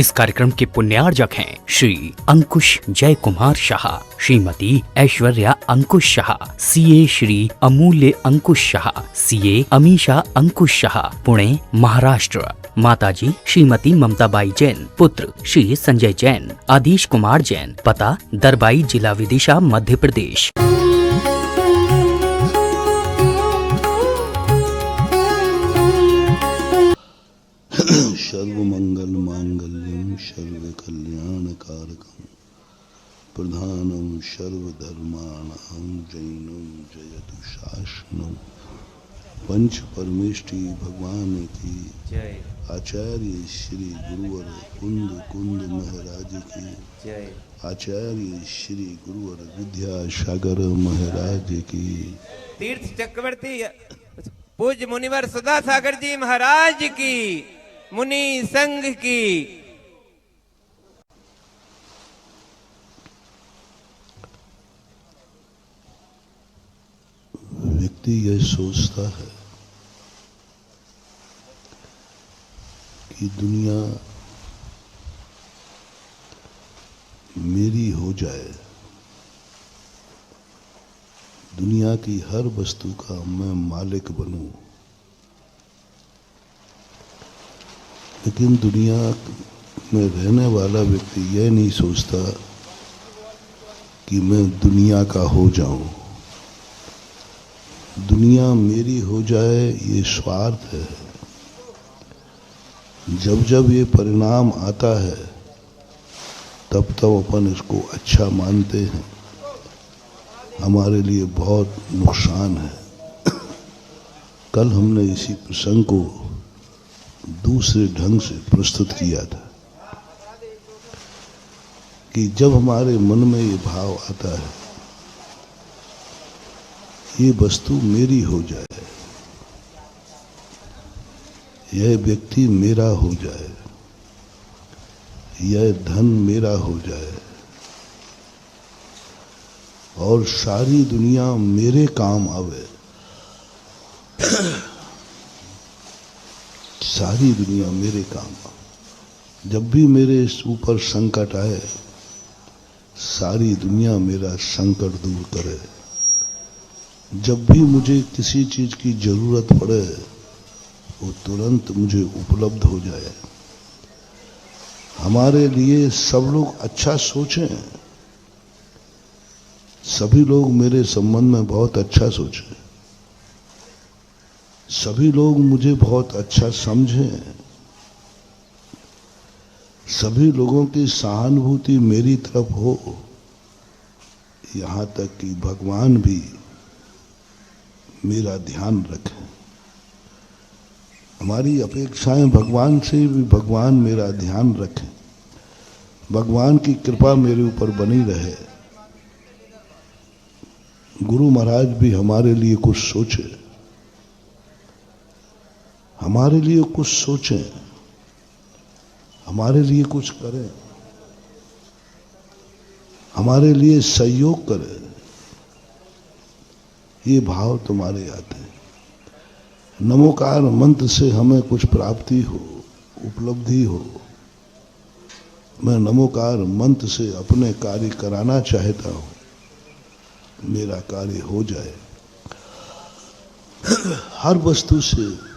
इस कार्यक्रम के पुण्यार्जक हैं श्री अंकुश जय कुमार शाह, श्रीमती ऐश्वर्या अंकुश शाह, सीए श्री अमूल्य अंकुश शाह, सीए अमीशा अंकुश शाह, पुणे महाराष्ट्र। माताजी श्रीमती ममताबाई जैन, पुत्र श्री संजय जैन, आदिश कुमार जैन, पता दरबाई, जिला विदिशा, मध्य प्रदेश। सर्वमंगल मांगल्यम सर्वकल्याणकारकम प्रधानम सर्वधर्माणां जैनम जयतु शासनम। पंच परमेष्टि भगवान की जय। आचार्य श्री गुरुवर कुंद कुंद महाराज की जय। आचार्य श्री गुरुवर विद्यासागर महाराज की। तीर्थ चक्रवर्ती पूज्य मुनिवर सदा सागर जी महाराज की, मुनि संघ की। व्यक्ति यह सोचता है कि दुनिया मेरी हो जाए, दुनिया की हर वस्तु का मैं मालिक बनूं, लेकिन दुनिया में रहने वाला व्यक्ति यह नहीं सोचता कि मैं दुनिया का हो जाऊं। दुनिया मेरी हो जाए ये स्वार्थ है। जब जब ये परिणाम आता है तब तब अपन इसको अच्छा मानते हैं, हमारे लिए बहुत नुकसान है। कल हमने इसी प्रसंग को दूसरे ढंग से प्रस्तुत किया था कि जब हमारे मन में ये भाव आता है ये वस्तु मेरी हो जाए, यह व्यक्ति मेरा हो जाए, यह धन मेरा हो जाए और सारी दुनिया मेरे काम आवे, सारी दुनिया मेरे काम आवे। जब भी मेरे ऊपर संकट आए, सारी दुनिया मेरा संकट दूर करे। जब भी मुझे किसी चीज की जरूरत पड़े वो तुरंत मुझे उपलब्ध हो जाए। हमारे लिए सब लोग अच्छा सोचें, सभी लोग मेरे संबंध में बहुत अच्छा सोचें, सभी लोग मुझे बहुत अच्छा समझें, सभी लोगों की सहानुभूति मेरी तरफ हो, यहाँ तक कि भगवान भी मेरा ध्यान रखें। हमारी अपेक्षाएं भगवान से भी भगवान मेरा ध्यान रखें, भगवान की कृपा मेरे ऊपर बनी रहे। गुरु महाराज भी हमारे लिए कुछ सोचे, हमारे लिए कुछ सोचें, हमारे लिए कुछ करें, हमारे लिए सहयोग करें। ये भाव तुम्हारे आते हैं। नमोकार मंत्र से हमें कुछ प्राप्ति हो, उपलब्धि हो। मैं नमोकार मंत्र से अपने कार्य कराना चाहता हूं, मेरा कार्य हो जाए। हर वस्तु से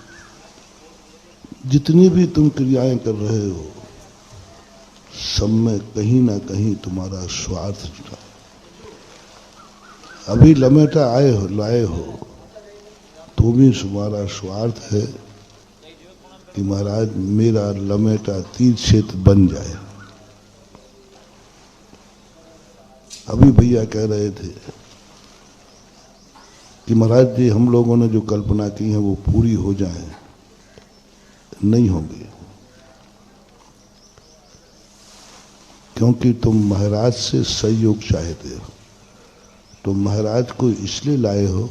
जितनी भी तुम क्रियाएं कर रहे हो, सब में कहीं ना कहीं तुम्हारा स्वार्थ जुड़ा। अभी लमेटा लाए हो तो भी तुम्हारा स्वार्थ है कि महाराज मेरा लमेटा तीर्थ क्षेत्र बन जाए। अभी भैया कह रहे थे कि महाराज जी हम लोगों ने जो कल्पना की है वो पूरी हो जाए, नहीं होगी, क्योंकि तुम महाराज से सहयोग चाहते हो। तुम महाराज को इसलिए लाए हो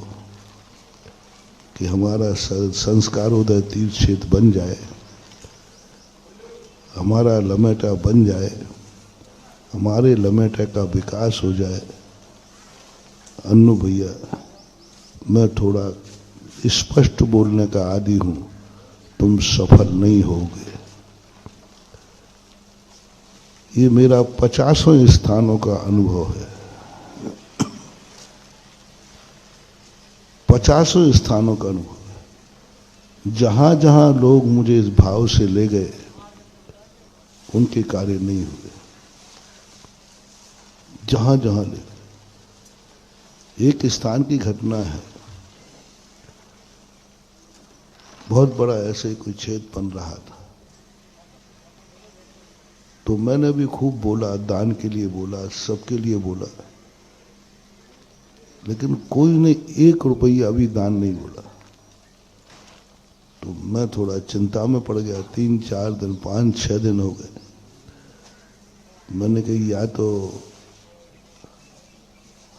कि हमारा संस्कारोदय तीर्थ क्षेत्र बन जाए, हमारा लमेटा बन जाए, हमारे लमेटे का विकास हो जाए। अन्नू भैया, मैं थोड़ा स्पष्ट बोलने का आदी हूँ, तुम सफल नहीं होगे। ये मेरा 50वें स्थानों का अनुभव है। 50वें स्थानों का अनुभव है। जहां जहां लोग मुझे इस भाव से ले गए उनके कार्य नहीं हुए। जहां जहां ले गए। एक स्थान की घटना है, बहुत बड़ा ऐसे ही कोई छेद बन रहा था, तो मैंने भी खूब बोला, दान के लिए बोला, सबके लिए बोला, लेकिन कोई ने 1 रुपया अभी दान नहीं बोला। तो मैं थोड़ा चिंता में पड़ गया। 3-4 दिन 5-6 दिन हो गए। मैंने कही या तो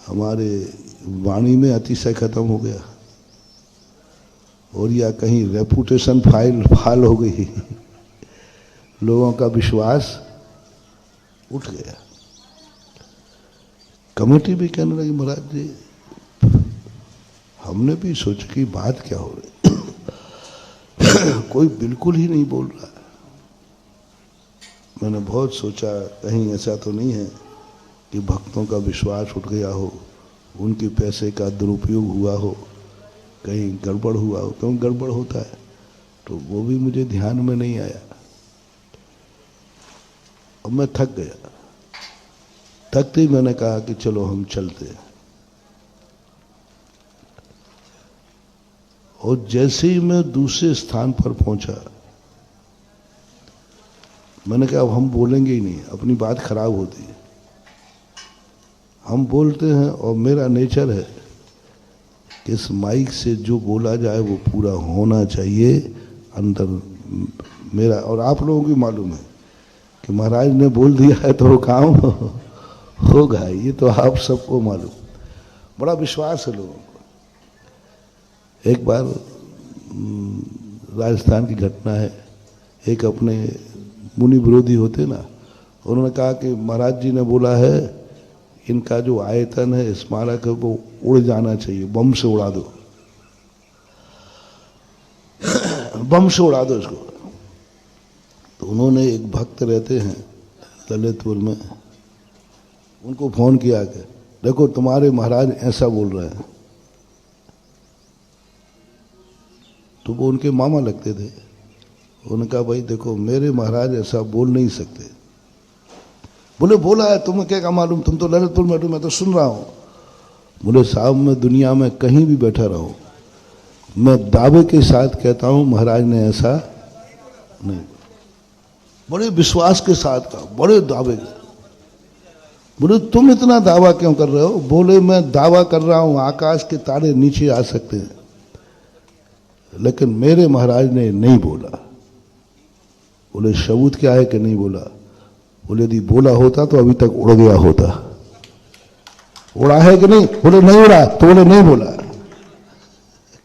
हमारे वाणी में अतिशय खत्म हो गया और या कहीं रेपुटेशन फाल हो गई, लोगों का विश्वास उठ गया। कमेटी भी कहने लगी महाराज जी, हमने भी सोचा कि बात क्या हो रही, कोई बिल्कुल ही नहीं बोल रहा है। मैंने बहुत सोचा कहीं ऐसा तो नहीं है कि भक्तों का विश्वास उठ गया हो, उनके पैसे का दुरुपयोग हुआ हो, कहीं गड़बड़ हुआ हो। क्यों गड़बड़ होता है, तो वो भी मुझे ध्यान में नहीं आया। अब मैं थक गया। थकते ही मैंने कहा कि चलो हम चलते हैं। और जैसे ही मैं दूसरे स्थान पर पहुंचा, मैंने कहा अब हम बोलेंगे ही नहीं, अपनी बात खराब होती है। हम बोलते हैं और मेरा नेचर है कि इस माइक से जो बोला जाए वो पूरा होना चाहिए अंदर मेरा। और आप लोगों की मालूम है कि महाराज ने बोल दिया है तो वो काम होगा, ये तो आप सबको मालूम। बड़ा विश्वास है लोगों को। एक बार राजस्थान की घटना है, एक अपने मुनि विरोधी होते ना, उन्होंने कहा कि महाराज जी ने बोला है इनका जो आयतन है स्मारक है वो उड़ जाना चाहिए, बम से उड़ा दो, बम से उड़ा दो इसको। तो उन्होंने एक भक्त रहते हैं ललितपुर में, उनको फोन किया कि देखो तुम्हारे महाराज ऐसा बोल रहे हैं। तो वो उनके मामा लगते थे। उन्होंने कहा भाई देखो मेरे महाराज ऐसा बोल नहीं सकते। बोले बोला है, तुम्हें क्या मालूम, तुम तो ललितपुर में, मैं तो सुन रहा हूं। बोले साहब मैं दुनिया में कहीं भी बैठा रहूं, मैं दावे के साथ कहता हूं महाराज ने ऐसा नहीं, बड़े विश्वास के साथ कहा, बड़े दावे के। बोले तुम इतना दावा क्यों कर रहे हो? बोले मैं दावा कर रहा हूं आकाश के तारे नीचे आ सकते हैं, लेकिन मेरे महाराज ने नहीं बोला। बोले सबूत क्या है कि नहीं बोला? बोले यदि बोला होता तो अभी तक उड़ गया होता। उड़ा है कि नहीं? बोले नहीं उड़ा। तो बोले नहीं बोला।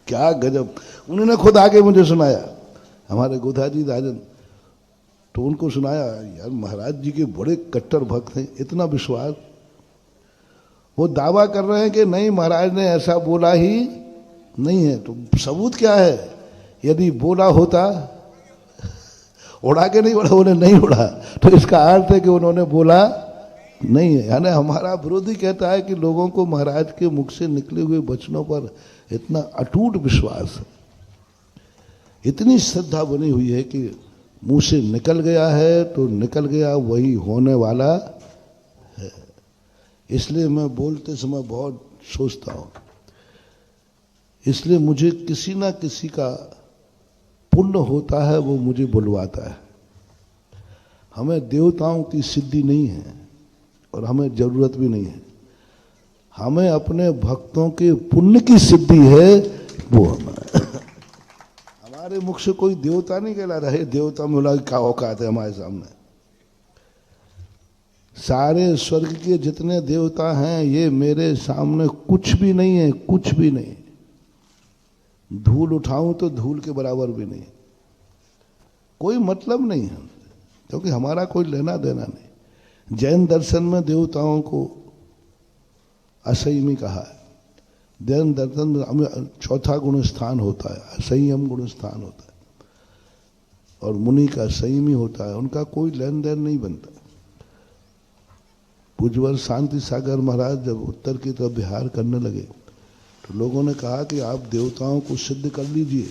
क्या गजब! उन्होंने खुद आके मुझे सुनाया, हमारे गोधाजी राजन, तो उनको सुनाया यार महाराज जी के बड़े कट्टर भक्त हैं, इतना विश्वास। वो दावा कर रहे हैं कि नहीं महाराज ने ऐसा बोला ही नहीं है। तो सबूत क्या है? यदि बोला होता, उड़ा के नहीं उड़ा, बोले नहीं उड़ा, तो इसका अर्थ है कि उन्होंने बोला नहीं है। यानी हमारा विरोधी कहता है कि लोगों को महाराज के मुख से निकले हुए वचनों पर इतना अटूट विश्वास है, इतनी श्रद्धा बनी हुई है कि मुंह से निकल गया है तो निकल गया, वही होने वाला है। इसलिए मैं बोलते समय बहुत सोचता हूं। इसलिए मुझे किसी ना किसी का पुण्य होता है, वो मुझे बुलवाता है। हमें देवताओं की सिद्धि नहीं है और हमें जरूरत भी नहीं है। हमें अपने भक्तों के पुण्य की सिद्धि है, वो हमारे मुख से कोई देवता नहीं कहला रहे। देवता में बोला क्या औकात है हमारे सामने? सारे स्वर्ग के जितने देवता हैं ये मेरे सामने कुछ भी नहीं है, कुछ भी नहीं। धूल उठाऊं तो धूल के बराबर भी नहीं। कोई मतलब नहीं है, क्योंकि हमारा कोई लेना देना नहीं। जैन दर्शन में देवताओं को असंयमी कहा है। जैन दर्शन में चौथा गुण स्थान होता है, असंयम गुण स्थान होता है, और मुनि का संयमी होता है। उनका कोई लेन देन नहीं बनता। पूज्यवर शांति सागर महाराज जब उत्तर की तरफ विहार करने लगे तो लोगों ने कहा कि आप देवताओं को सिद्ध कर लीजिए।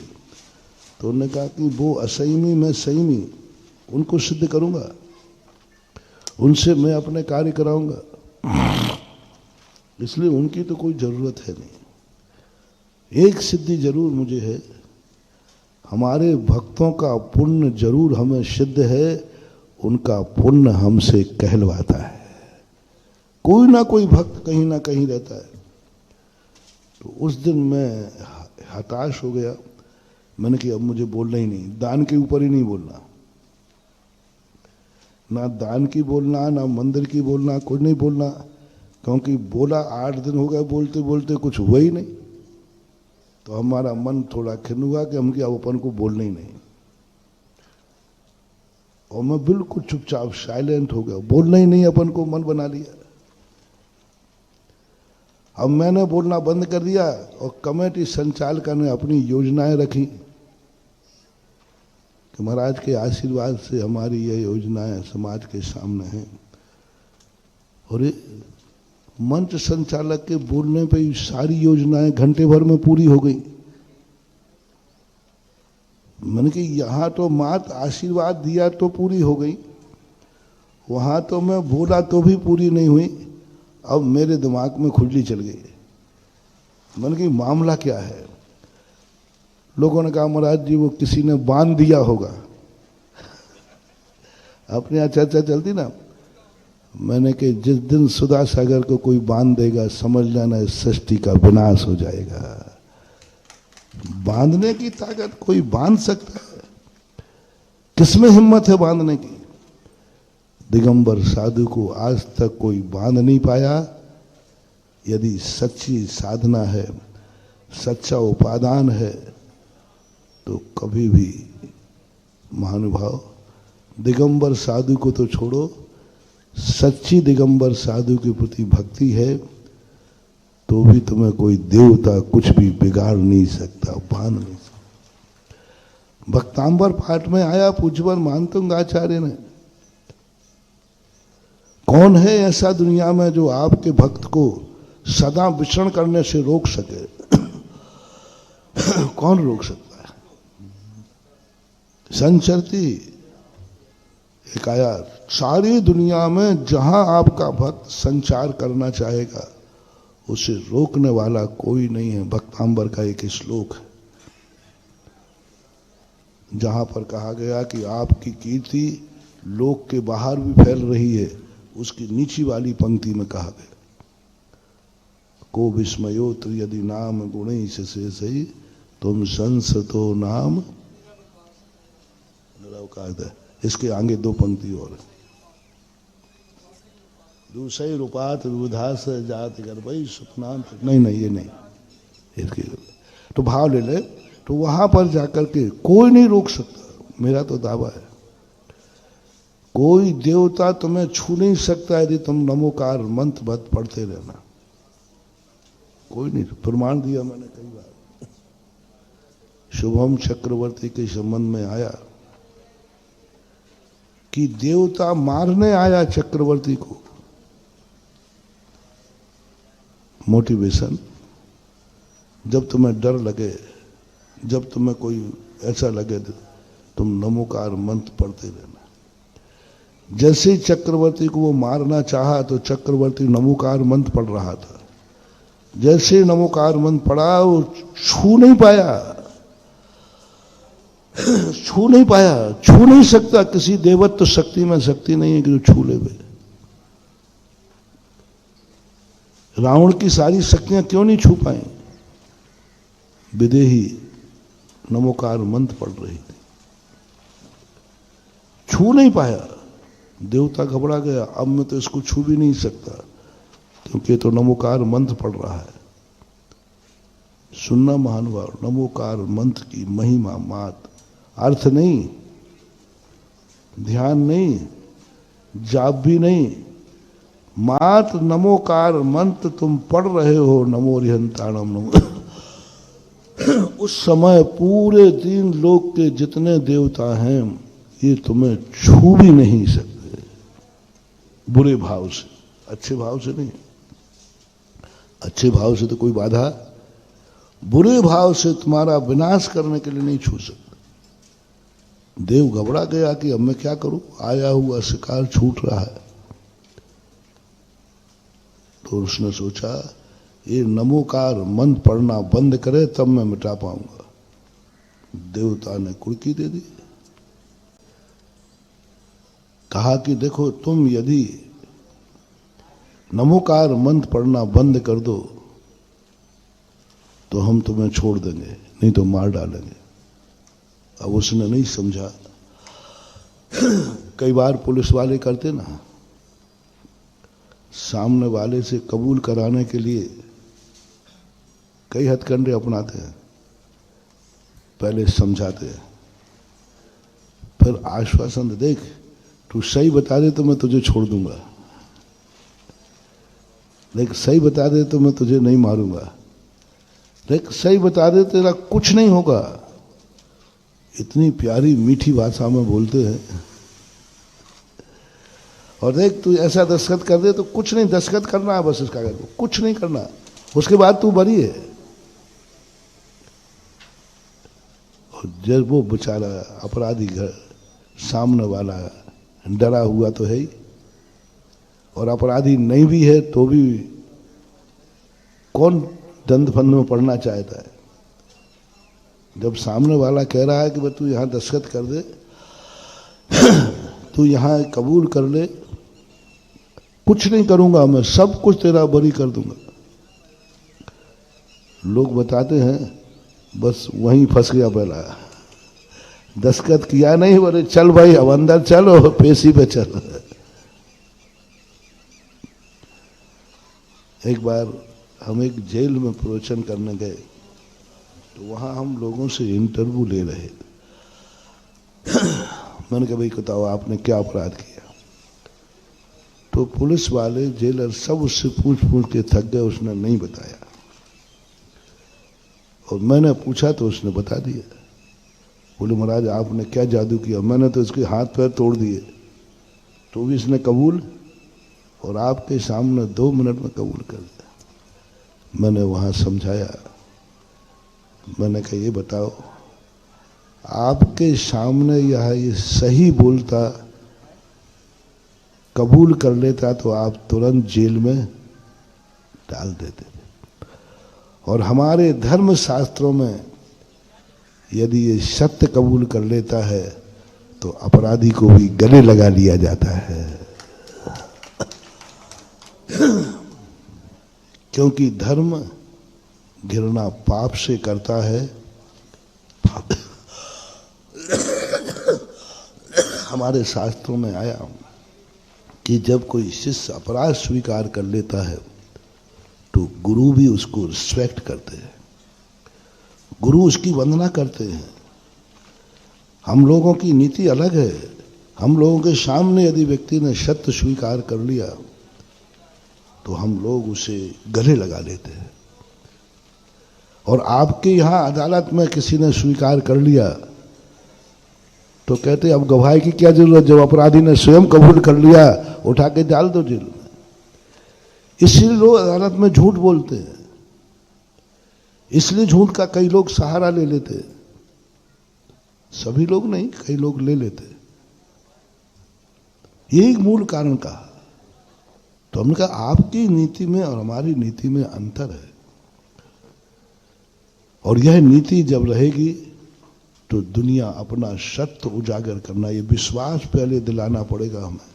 तो उन्होंने कहा कि वो असंयमी मैं संयमी, उनको सिद्ध करूंगा, उनसे मैं अपने कार्य कराऊंगा, इसलिए उनकी तो कोई जरूरत है नहीं। एक सिद्धि जरूर मुझे है, हमारे भक्तों का पुण्य जरूर हमें सिद्ध है, उनका पुण्य हमसे कहलवाता है। कोई ना कोई भक्त कहीं ना कहीं रहता है। तो उस दिन मैं हताश हो गया। मैंने कि अब मुझे बोलना ही नहीं, दान के ऊपर ही नहीं बोलना, ना दान की बोलना, ना मंदिर की बोलना, कुछ नहीं बोलना, क्योंकि बोला 8 दिन हो गए बोलते बोलते कुछ हुआ ही नहीं। तो हमारा मन थोड़ा खिन्न हुआ कि हम क्या अपन को बोलना ही नहीं, और मैं बिल्कुल चुपचाप साइलेंट हो गया, बोलना ही नहीं, अपन को मन बना लिया। अब मैंने बोलना बंद कर दिया और कमेटी संचालक ने अपनी योजनाएं रखी कि महाराज के आशीर्वाद से हमारी ये योजनाएं समाज के सामने हैं। और ये मंच संचालक के बोलने पे सारी योजनाएं घंटे भर में पूरी हो गई। मैंने कि यहाँ तो मात आशीर्वाद दिया तो पूरी हो गई, वहाँ तो मैं बोला तो भी पूरी नहीं हुई। अब मेरे दिमाग में खुजली चल गई। मैंने कि मामला क्या है? लोगों ने कहा महाराज जी वो किसी ने बांध दिया होगा। अपने यहाँ चर्चा चलती ना। मैंने कि जिस दिन सुधा सागर को कोई बांध देगा समझ लेना इस सृष्टि का विनाश हो जाएगा। बांधने की ताकत कोई बांध सकता है? किसमें हिम्मत है बांधने की? दिगंबर साधु को आज तक कोई बांध नहीं पाया। यदि सच्ची साधना है, सच्चा उपादान है, तो कभी भी महानुभाव दिगंबर साधु को तो छोड़ो, सच्ची दिगंबर साधु के प्रति भक्ति है तो भी तुम्हें कोई देवता कुछ भी बिगाड़ नहीं सकता, बांध नहीं सकता। भक्तांबर पाठ में आया पूज्यवर मानतुंग आचार्य ने, कौन है ऐसा दुनिया में जो आपके भक्त को सदा विचरण करने से रोक सके? कौन रोक सकता है? संचरती एक आया, सारी दुनिया में जहां आपका भक्त संचार करना चाहेगा उसे रोकने वाला कोई नहीं है। भक्तांबर का एक श्लोक है जहां पर कहा गया कि आपकी कीर्ति लोक के बाहर भी फैल रही है। उसकी नीची वाली पंक्ति में कहा गया, को विस्मयोत्र यदि नाम गुणे से सही तुम संसतो नाम निरवकाद है। इसके आगे 2 पंक्ति और है, दूसरे रूपात विधास जात गर्भई सुखनाम। नहीं ये नहीं, इसके तो भाव ले ले। तो वहां पर जाकर के कोई नहीं रोक सकता। मेरा तो दावा है कोई देवता तुम्हें छू नहीं सकता यदि तुम नमोकार मंत्र बत पढ़ते रहना। कोई नहीं, प्रमाण दिया मैंने कई बार। शुभम चक्रवर्ती के संबंध में आया कि देवता मारने आया चक्रवर्ती को। मोटिवेशन, जब तुम्हें डर लगे, जब तुम्हें कोई ऐसा लगे तुम नमोकार मंत्र पढ़ते रहना। जैसे ही चक्रवर्ती को वो मारना चाहा तो चक्रवर्ती नमोकार मंत्र पढ़ रहा था। जैसे नमोकार मंत्र पढ़ा वो छू नहीं पाया, छू नहीं पाया, छू नहीं सकता। किसी देवत्व शक्ति में शक्ति नहीं है कि जो छू ले। रावण की सारी शक्तियां क्यों नहीं छू पाई? विदेही नमोकार मंत्र पढ़ रही थी, छू नहीं पाया। देवता घबरा गया, अब मैं तो इसको छू भी नहीं सकता क्योंकि तो नमोकार मंत्र पढ़ रहा है। सुनना महानुभाव, नमोकार मंत्र की महिमा मात, अर्थ नहीं, ध्यान नहीं, जाप भी नहीं, मात नमोकार मंत्र तुम पढ़ रहे हो। नमो रिहंताणम नमो। उस समय पूरे 3 लोक के जितने देवता हैं ये तुम्हें छू भी नहीं सकते बुरे भाव से। अच्छे भाव से नहीं। अच्छे भाव से तो कोई बाधा बुरे भाव से तुम्हारा विनाश करने के लिए नहीं छू सकता। देव घबरा गया कि अब मैं क्या करूं, आया हुआ शिकार छूट रहा है। तो उसने सोचा ये नमोकार मंत्र पढ़ना बंद करे तब मैं मिटा पाऊंगा। देवता ने कुड़की दे दी, कहा कि देखो तुम यदि नमोकार मंत्र पढ़ना बंद कर दो तो हम तुम्हें छोड़ देंगे, नहीं तो मार डालेंगे। अब उसने नहीं समझा। कई बार पुलिस वाले करते ना, सामने वाले से कबूल कराने के लिए कई हथकंडे अपनाते हैं। पहले समझाते हैं, फिर आश्वासन दे, देख तू सही बता दे तो मैं तुझे छोड़ दूंगा, लेकिन सही बता दे तो मैं तुझे नहीं मारूंगा, लेकिन सही बता दे तेरा कुछ नहीं होगा। इतनी प्यारी मीठी भाषा में बोलते हैं। और देख तू ऐसा दस्तखत कर दे तो कुछ नहीं, दस्तखत करना है बस इस कागज को, कुछ नहीं करना, उसके बाद तू बरी है। और जब वो बेचारा अपराधी घर सामने वाला डरा हुआ तो है ही, और अपराधी नहीं भी है तो भी कौन दंड फंद में पड़ना चाहता है। जब सामने वाला कह रहा है कि भाई तू यहाँ दस्तखत कर दे, तू यहाँ कबूल कर ले, कुछ नहीं करूंगा मैं, सब कुछ तेरा बरी कर दूंगा। लोग बताते हैं बस वहीं फंस गया पहला, दस्तखत किया नहीं, बोले चल भाई अब अंदर चलो, पेशी पे चल। एक बार हम एक जेल में प्रवचन करने गए, तो वहाँ हम लोगों से इंटरव्यू ले रहे। मैंने कहा भाई बताओ आपने क्या अपराध किया। तो पुलिस वाले जेलर सब उससे पूछ पूछ के थक गए, उसने नहीं बताया। और मैंने पूछा तो उसने बता दिया। बोले महाराज आपने क्या जादू किया। मैंने तो इसके हाथ पैर तोड़ दिए, तो भी इसने कबूल, और आपके सामने 2 मिनट में कबूल कर दिया। मैंने वहाँ समझाया, मैंने कहा ये बताओ आपके सामने यह ये सही बोलता, कबूल कर लेता तो आप तुरंत जेल में डाल देते थे। और हमारे धर्म शास्त्रों में यदि ये सत्य कबूल कर लेता है तो अपराधी को भी गले लगा लिया जाता है, क्योंकि धर्म घृणा पाप से करता है। हमारे शास्त्रों में आया कि जब कोई शिष्य अपराध स्वीकार कर लेता है तो गुरु भी उसको रिस्पेक्ट करते हैं, गुरु उसकी वंदना करते हैं। हम लोगों की नीति अलग है। हम लोगों के सामने यदि व्यक्ति ने सत्य स्वीकार कर लिया तो हम लोग उसे गले लगा लेते हैं। और आपके यहाँ अदालत में किसी ने स्वीकार कर लिया तो कहते अब गवाही की क्या जरूरत, जब अपराधी ने स्वयं कबूल कर लिया उठा के डाल दो जेल में। इसलिए लोग अदालत में झूठ बोलते हैं, इसलिए झूठ का कई लोग सहारा ले लेते हैं। सभी लोग नहीं, कई लोग ले लेते हैं। यही मूल कारण कहा। तो हमने कहा आपकी नीति में और हमारी नीति में अंतर है, और यह नीति जब रहेगी तो दुनिया अपना सत्य उजागर करना, ये विश्वास पहले दिलाना पड़ेगा हमें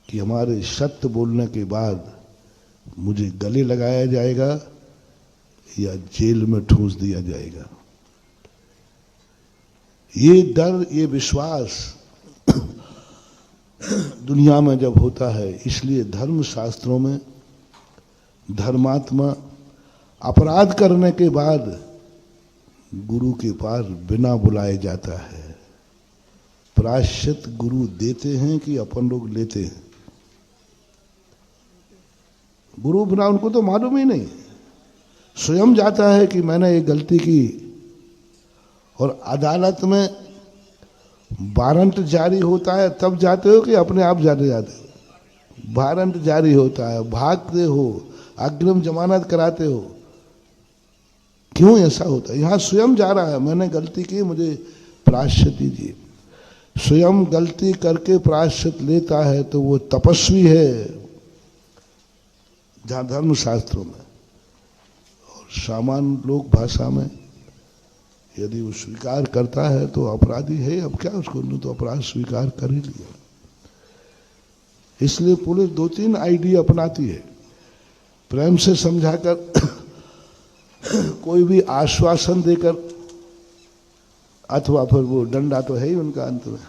कि हमारे सत्य बोलने के बाद मुझे गले लगाया जाएगा या जेल में ठूंस दिया जाएगा। ये डर, ये विश्वास दुनिया में जब होता है, इसलिए धर्म शास्त्रों में धर्मात्मा अपराध करने के बाद गुरु के पास बिना बुलाए जाता है। प्रायश्चित गुरु देते हैं कि अपन लोग लेते हैं? गुरु बिना, उनको तो मालूम ही नहीं, स्वयं जाता है कि मैंने ये गलती की। और अदालत में वारंट जारी होता है तब जाते हो कि अपने आप जाते जाते हो? वारंट जारी होता है, भागते हो, अग्रिम जमानत कराते हो। क्यों ऐसा होता है? यहां स्वयं जा रहा है, मैंने गलती की, मुझे प्रायश्चित दीजिए। स्वयं गलती करके प्रायश्चित लेता है तो वो तपस्वी है, जहां धर्मशास्त्रों में। और सामान्य लोक भाषा में यदि वो स्वीकार करता है तो अपराधी है, अब क्या उसको, तो अपराध स्वीकार कर ही लिया। इसलिए पुलिस 2-3 आइडिया अपनाती है, प्रेम से समझाकर, कोई भी आश्वासन देकर, अथवा फिर वो डंडा तो है ही उनका अंत में।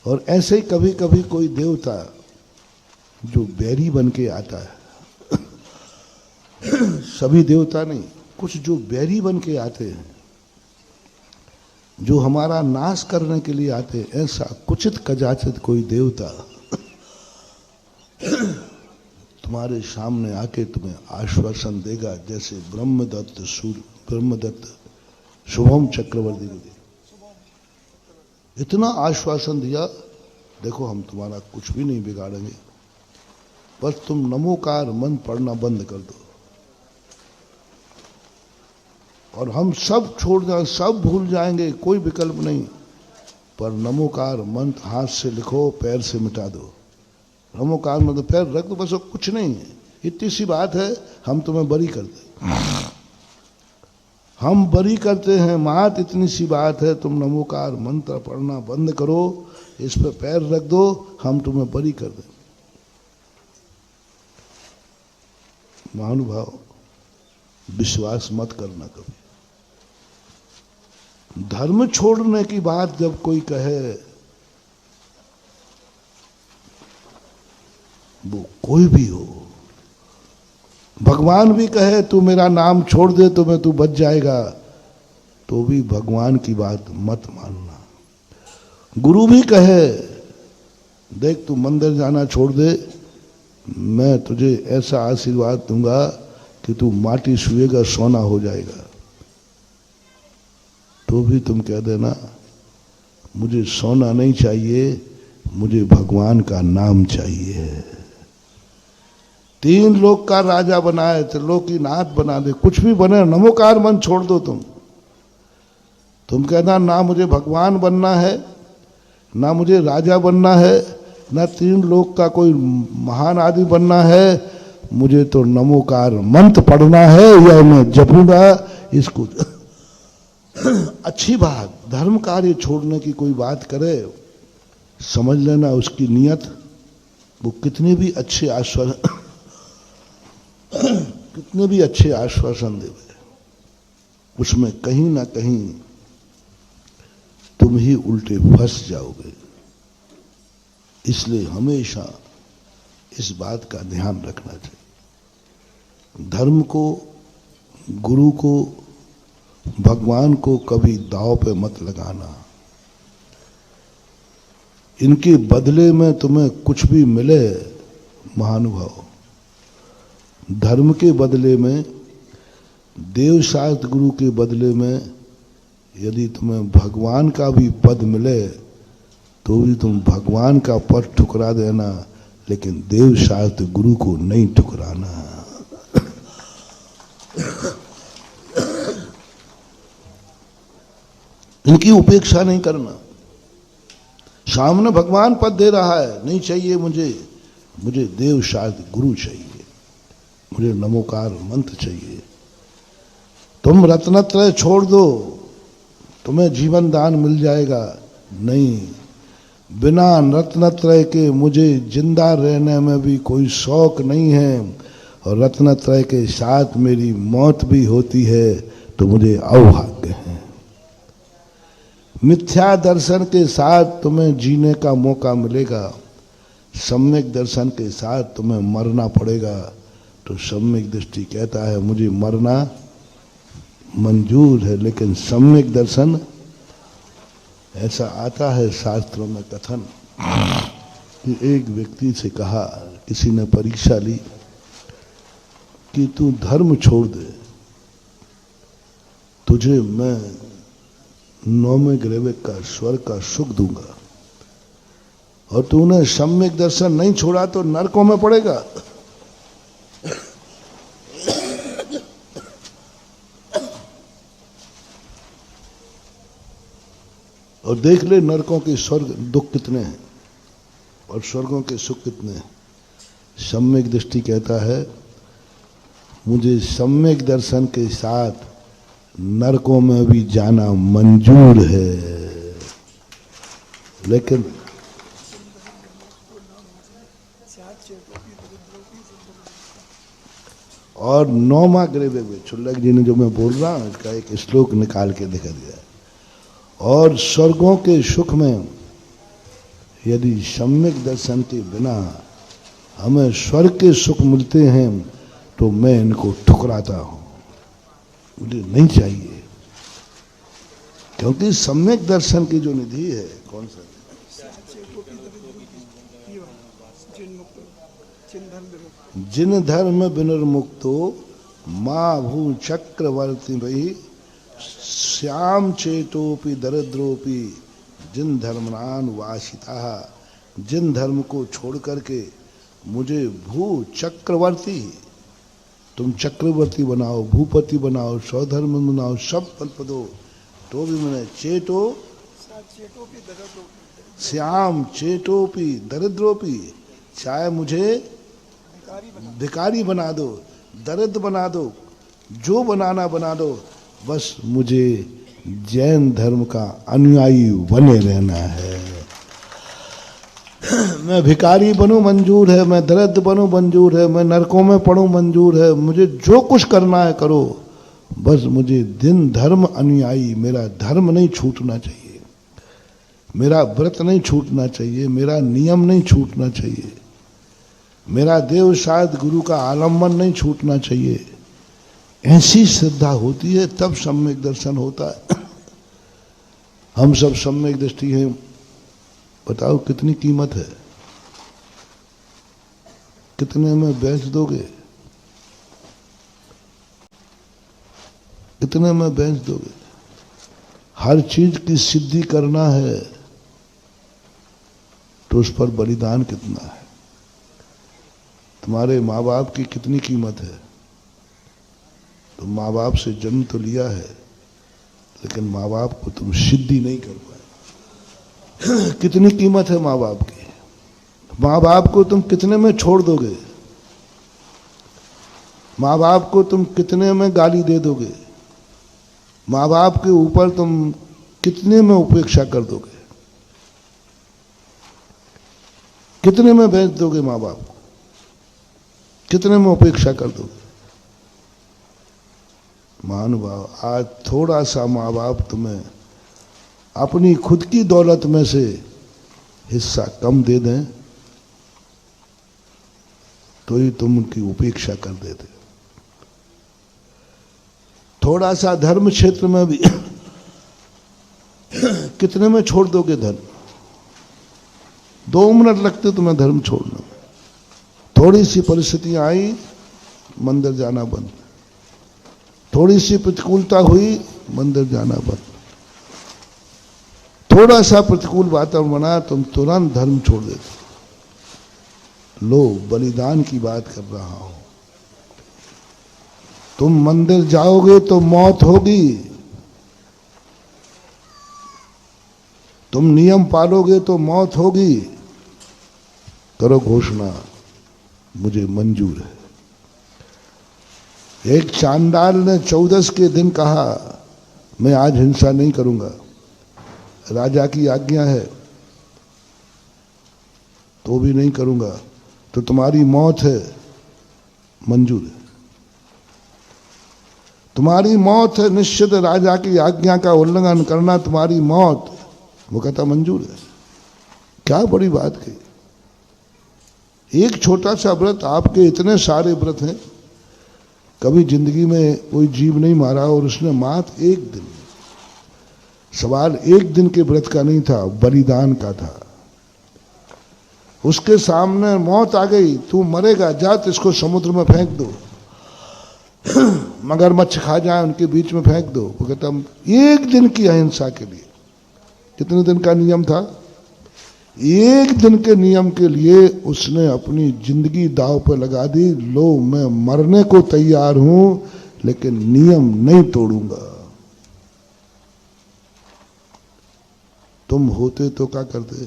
और ऐसे ही कभी कभी कोई देवता जो बैरी बन के आता है, सभी देवता नहीं, कुछ जो बैरी बन के आते हैं, जो हमारा नाश करने के लिए आते हैं, ऐसा कुचित कजाचित कोई देवता तुम्हारे सामने आके तुम्हें आश्वासन देगा, जैसे ब्रह्मदत्त शुभम चक्रवर्ती को दिया। इतना आश्वासन दिया, देखो हम तुम्हारा कुछ भी नहीं बिगाड़ेंगे, बस तुम नमोकार मंत्र पढ़ना बंद कर दो और हम सब छोड़ जाएं, सब भूल जाएंगे, कोई विकल्प नहीं, पर नमोकार मंत्र हाथ से लिखो, पैर से मिटा दो। नमोकार मंत्र पैर रख दो, बस वो कुछ नहीं है, इतनी सी बात है, हम तुम्हें बरी करते, हम बरी करते हैं, मात इतनी सी बात है, तुम नमोकार मंत्र पढ़ना बंद करो, इस पे पैर रख दो, हम तुम्हें बरी कर दें। महानुभाव, विश्वास मत करना कभी। धर्म छोड़ने की बात जब कोई कहे, वो कोई भी हो, भगवान भी कहे तू मेरा नाम छोड़ दे तो मैं तू बच जाएगा, तो भी भगवान की बात मत मानना। गुरु भी कहे देख तू मंदिर जाना छोड़ दे, मैं तुझे ऐसा आशीर्वाद दूंगा कि तू माटी छुएगा सोना हो जाएगा, तो भी तुम कह देना मुझे सोना नहीं चाहिए, मुझे भगवान का नाम चाहिए। 3 लोक का राजा बनाए, त्रिलोकीनाथ बना दे, कुछ भी बने, नमोकार मन छोड़ दो। तुम कहना ना मुझे भगवान बनना है, ना मुझे राजा बनना है, ना 3 लोक का कोई महान आदि बनना है, मुझे तो नमोकार मंत्र पढ़ना है या मैं जपूंगा इसको। अच्छी बात, धर्म कार्य छोड़ने की कोई बात करे, समझ लेना उसकी नियत, वो कितने भी अच्छे आश्वासन देवे, उसमें कहीं ना कहीं तुम ही उल्टे फंस जाओगे। इसलिए हमेशा इस बात का ध्यान रखना चाहिए, धर्म को, गुरु को, भगवान को कभी दांव पे मत लगाना। इनके बदले में तुम्हें कुछ भी मिले, महानुभाव, धर्म के बदले में, देव शास्त्र गुरु के बदले में यदि तुम्हें भगवान का भी पद मिले तो भी तुम भगवान का पद ठुकरा देना, लेकिन देव शास्त्र गुरु को नहीं ठुकराना। इनकी उपेक्षा नहीं करना। सामने भगवान पद दे रहा है, नहीं चाहिए मुझे देव शास्त्र गुरु चाहिए, मुझे नमोकार मंत्र चाहिए। तुम रत्नत्रय छोड़ दो, तुम्हें जीवन दान मिल जाएगा। नहीं, बिना रत्नत्रय के मुझे जिंदा रहने में भी कोई शौक नहीं है, और रत्नत्रय के साथ मेरी मौत भी होती है तो मुझे अभाग्य है। मिथ्या दर्शन के साथ तुम्हें जीने का मौका मिलेगा, सम्यक दर्शन के साथ तुम्हें मरना पड़ेगा। तो सम्यक दृष्टि कहता है मुझे मरना मंजूर है, लेकिन सम्यक दर्शन, ऐसा आता है शास्त्रों में कथन कि एक व्यक्ति से कहा, किसी ने परीक्षा ली कि तू धर्म छोड़ दे, तुझे मैं 9वें ग्रह का स्वर्ग का सुख दूंगा, और तूने सम्यक दर्शन नहीं छोड़ा तो नरकों में पड़ेगा। और देख ले नरकों के स्वर्ग दुख कितने हैं और स्वर्गों के सुख कितने हैं। सम्यक दृष्टि कहता है मुझे सम्यक दर्शन के साथ नरकों में भी जाना मंजूर है, लेकिन और 9वां ग्रेवे में छुल्लक जी ने जो मैं बोल रहा हूं इसका एक श्लोक निकाल के दिखा दिया। और स्वर्गों के सुख में यदि सम्यक दर्शन के बिना हमें स्वर्ग के सुख मिलते हैं तो मैं इनको ठुकराता हूं, मुझे नहीं चाहिए। क्योंकि सम्यक दर्शन की जो निधि है, कौन सा जिन धर्म विनिर्मुक्तो माँ भू चक्रवर्ती भई श्याम चेतोपि दरिद्रोपि जिन धर्मनान वासिता, जिन धर्म को छोड़ करके मुझे भू चक्रवर्ती, तुम चक्रवर्ती बनाओ, भूपति बनाओ, स्वधर्म बनाओ, सब पद दो, तो भी मैंने चेतो श्याम चेतोपि दरिद्रोपि, चाहे मुझे भिखारी बना दो, दरिद्र बना दो, जो बनाना बना दो, बस मुझे जैन धर्म का अनुयायी बने रहना है। मैं भिखारी बनूं मंजूर है, मैं दरिद्र बनूं मंजूर है, मैं नरकों में पड़ूं मंजूर है, मुझे जो कुछ करना है करो, बस मुझे दिन धर्म अनुयायी, मेरा धर्म नहीं छूटना चाहिए, मेरा व्रत नहीं छूटना चाहिए, मेरा नियम नहीं छूटना चाहिए, मेरा देव शायद गुरु का आलम्बन नहीं छूटना चाहिए। ऐसी श्रद्धा होती है तब सम्यक दर्शन होता है। हम सब सम्यक दृष्टि हैं, बताओ कितनी कीमत है, कितने में बेच दोगे, कितने में बेच दोगे। हर चीज की सिद्धि करना है तो उस पर बलिदान कितना है। तुम्हारे माँ बाप की कितनी कीमत है, तो माँ बाप से जन्म तो लिया है लेकिन माँ बाप को तुम सिद्धि नहीं कर पाए। कितनी कीमत है माँ बाप की, माँ बाप को तुम कितने में छोड़ दोगे, माँ बाप को तुम कितने में गाली दे दोगे, माँ बाप के ऊपर तुम कितने में उपेक्षा कर दोगे, कितने में बेच दोगे माँ बाप को, कितने में उपेक्षा कर दोगे। महानुभाव, आज थोड़ा सा माँ बाप तुम्हें अपनी खुद की दौलत में से हिस्सा कम दे दें तो ही तुम उनकी उपेक्षा कर देते। थोड़ा सा धर्म क्षेत्र में भी कितने में छोड़ दोगे धर्म, 2 मिनट लगते तुम्हें धर्म छोड़ने में। थोड़ी सी परिस्थितियां आई, मंदिर जाना बंद, थोड़ी सी प्रतिकूलता हुई, मंदिर जाना बंद, थोड़ा सा प्रतिकूल वातावरण बना, तुम तुरंत धर्म छोड़ देते। लो, बलिदान की बात कर रहा हूं। तुम मंदिर जाओगे तो मौत होगी, तुम नियम पालोगे तो मौत होगी। करो घोषणा, मुझे मंजूर है। एक चांडाल ने 14 के दिन कहा मैं आज हिंसा नहीं करूंगा, राजा की आज्ञा है तो भी नहीं करूंगा, तो तुम्हारी मौत है, मंजूर है, तुम्हारी मौत है निश्चित, राजा की आज्ञा का उल्लंघन करना तुम्हारी मौत। वो कहता मंजूर है। क्या बड़ी बात कही। एक छोटा सा व्रत, आपके इतने सारे व्रत हैं, कभी जिंदगी में कोई जीव नहीं मारा और उसने मात्र एक दिन। सवाल एक दिन के व्रत का नहीं था, बलिदान का था। उसके सामने मौत आ गई, तू मरेगा, जा इसको समुद्र में फेंक दो, मगरमच्छ खा जाए उनके बीच में फेंक दो। वो कहता एक दिन की अहिंसा के लिए। कितने दिन का नियम था? एक दिन के नियम के लिए उसने अपनी जिंदगी दांव पर लगा दी। लो मैं मरने को तैयार हूं लेकिन नियम नहीं तोड़ूंगा। तुम होते तो क्या करते?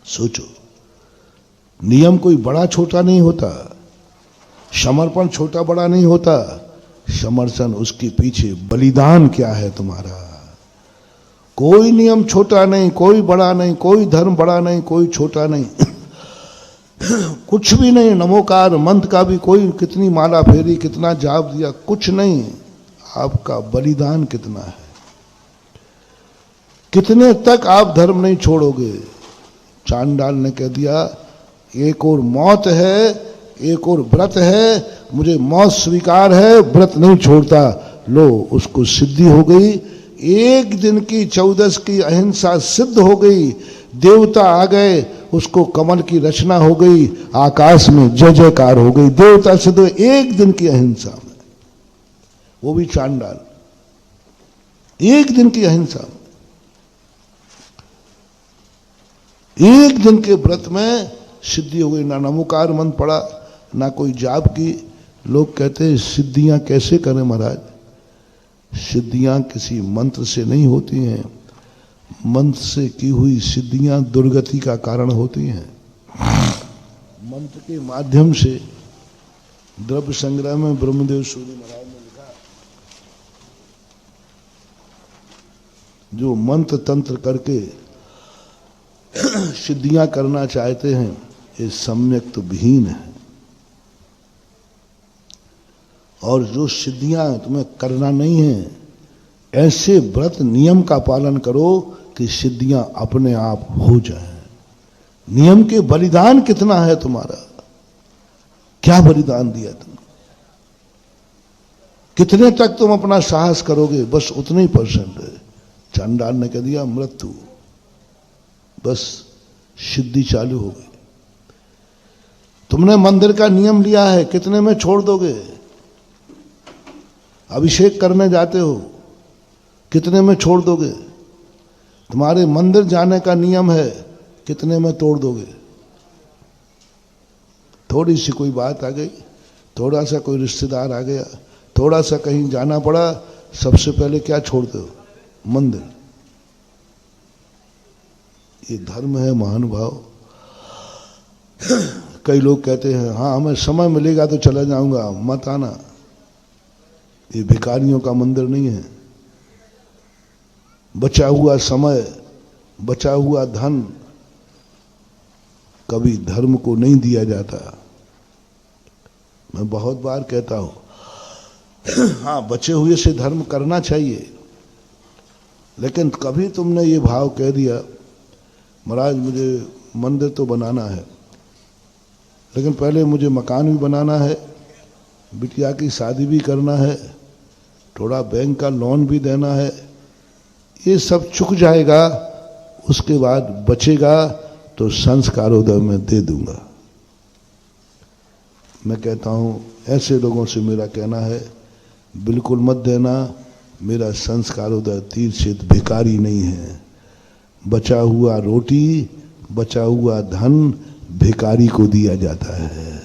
सोचो, नियम कोई बड़ा छोटा नहीं होता, समर्पण छोटा बड़ा नहीं होता, समर्पण उसके पीछे बलिदान क्या है तुम्हारा। कोई नियम छोटा नहीं, कोई बड़ा नहीं, कोई धर्म बड़ा नहीं, कोई छोटा नहीं कुछ भी नहीं। नमोकार मंत्र का भी कोई कितनी माला फेरी, कितना जाप दिया, कुछ नहीं। आपका बलिदान कितना है, कितने तक आप धर्म नहीं छोड़ोगे। चांडाल ने कह दिया एक और मौत है, एक और व्रत है, मुझे मौत स्वीकार है, व्रत नहीं छोड़ता। लो उसको सिद्धि हो गई। एक दिन की 14 की अहिंसा सिद्ध हो गई। देवता आ गए, उसको कमल की रचना हो गई, आकाश में जय जयकार हो गई। देवता सिद्ध हो एक दिन की अहिंसा में, वो भी चांडाल। एक दिन की अहिंसा में, एक दिन के व्रत में सिद्धि हो गई। ना नमोकार मंत्र पड़ा, ना कोई जाप की। लोग कहते हैं सिद्धियां कैसे करें महाराज? सिद्धियां किसी मंत्र से नहीं होती हैं। मंत्र से की हुई सिद्धियां दुर्गति का कारण होती हैं। मंत्र के माध्यम से द्रव्य संग्रह में ब्रह्मदेव सूर्य महाराज ने लिखा, जो मंत्र तंत्र करके सिद्धियां करना चाहते हैं ये सम्यक तो विहीन है। और जो सिद्धियां तुम्हें करना नहीं है, ऐसे व्रत नियम का पालन करो कि सिद्धियां अपने आप हो जाएं। नियम के बलिदान कितना है तुम्हारा? क्या बलिदान दिया तुमने? कितने तक तुम अपना साहस करोगे? बस उतने ही परसेंट है। चांडाल ने कह दिया मृत्यु, बस सिद्धि चालू हो गई। तुमने मंदिर का नियम लिया है, कितने में छोड़ दोगे? अभिषेक करने जाते हो, कितने में छोड़ दोगे? तुम्हारे मंदिर जाने का नियम है, कितने में तोड़ दोगे? थोड़ी सी कोई बात आ गई, थोड़ा सा कोई रिश्तेदार आ गया, थोड़ा सा कहीं जाना पड़ा, सबसे पहले क्या छोड़ते हो? मंदिर। ये धर्म है महानुभाव। कई लोग कहते हैं हाँ हमें समय मिलेगा तो चला जाऊंगा, मत आना। ये भिखारियों का मंदिर नहीं है। बचा हुआ समय, बचा हुआ धन कभी धर्म को नहीं दिया जाता। मैं बहुत बार कहता हूं हाँ बचे हुए से धर्म करना चाहिए, लेकिन कभी तुमने ये भाव कह दिया महाराज मुझे मंदिर तो बनाना है, लेकिन पहले मुझे मकान भी बनाना है, बिटिया की शादी भी करना है, थोड़ा बैंक का लोन भी देना है, ये सब चुक जाएगा, उसके बाद बचेगा तो संस्कारोदय में दे दूंगा। मैं कहता हूं ऐसे लोगों से मेरा कहना है बिल्कुल मत देना। मेरा संस्कारोदय तीर्थ भिखारी नहीं है। बचा हुआ रोटी, बचा हुआ धन भिखारी को दिया जाता है।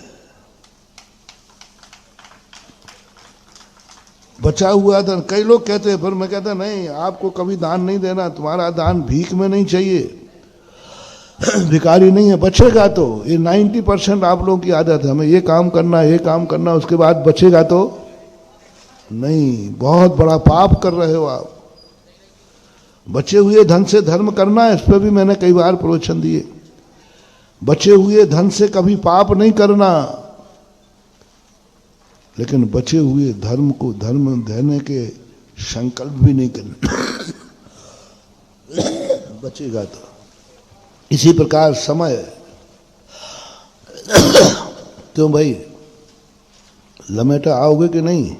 बचा हुआ धन, कई लोग कहते हैं, पर मैं कहता नहीं, आपको कभी दान नहीं देना, तुम्हारा दान भीख में नहीं चाहिए। भिखारी नहीं है, बचेगा तो। ये 90% आप लोगों की आदत है, हमें ये काम करना, ये काम करना, उसके बाद बचेगा तो नहीं। बहुत बड़ा पाप कर रहे हो आप। बचे हुए धन से धर्म करना है, इस पर भी मैंने कई बार प्रवचन दिए। बचे हुए धन से कभी पाप नहीं करना, लेकिन बचे हुए धर्म को धर्म देने के संकल्प भी नहीं करना। बचेगा तो। इसी प्रकार समय, क्यों भाई लमेटा आओगे कि नहीं?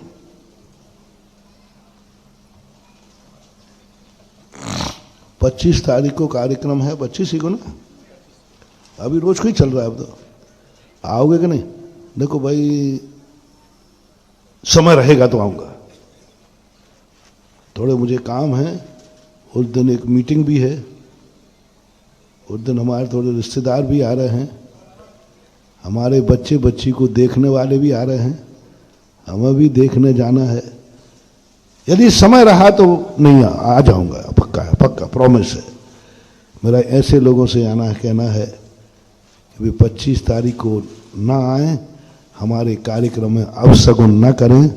पच्चीस तारीख को कार्यक्रम है, 25 ही को ना, अभी रोज को ही चल रहा है। अब तो आओगे कि नहीं? देखो भाई समय रहेगा तो आऊंगा, थोड़े मुझे काम है, उस दिन एक मीटिंग भी है, उस दिन हमारे थोड़े रिश्तेदार भी आ रहे हैं, हमारे बच्चे बच्ची को देखने वाले भी आ रहे हैं, हमें भी देखने जाना है। यदि समय रहा तो नहीं आ जाऊंगा, पक्का है, पक्का प्रॉमिस है मेरा। ऐसे लोगों से आना है, कहना है कि वे 25 तारीख को ना आए, हमारे कार्यक्रम में अवशगुन न करें,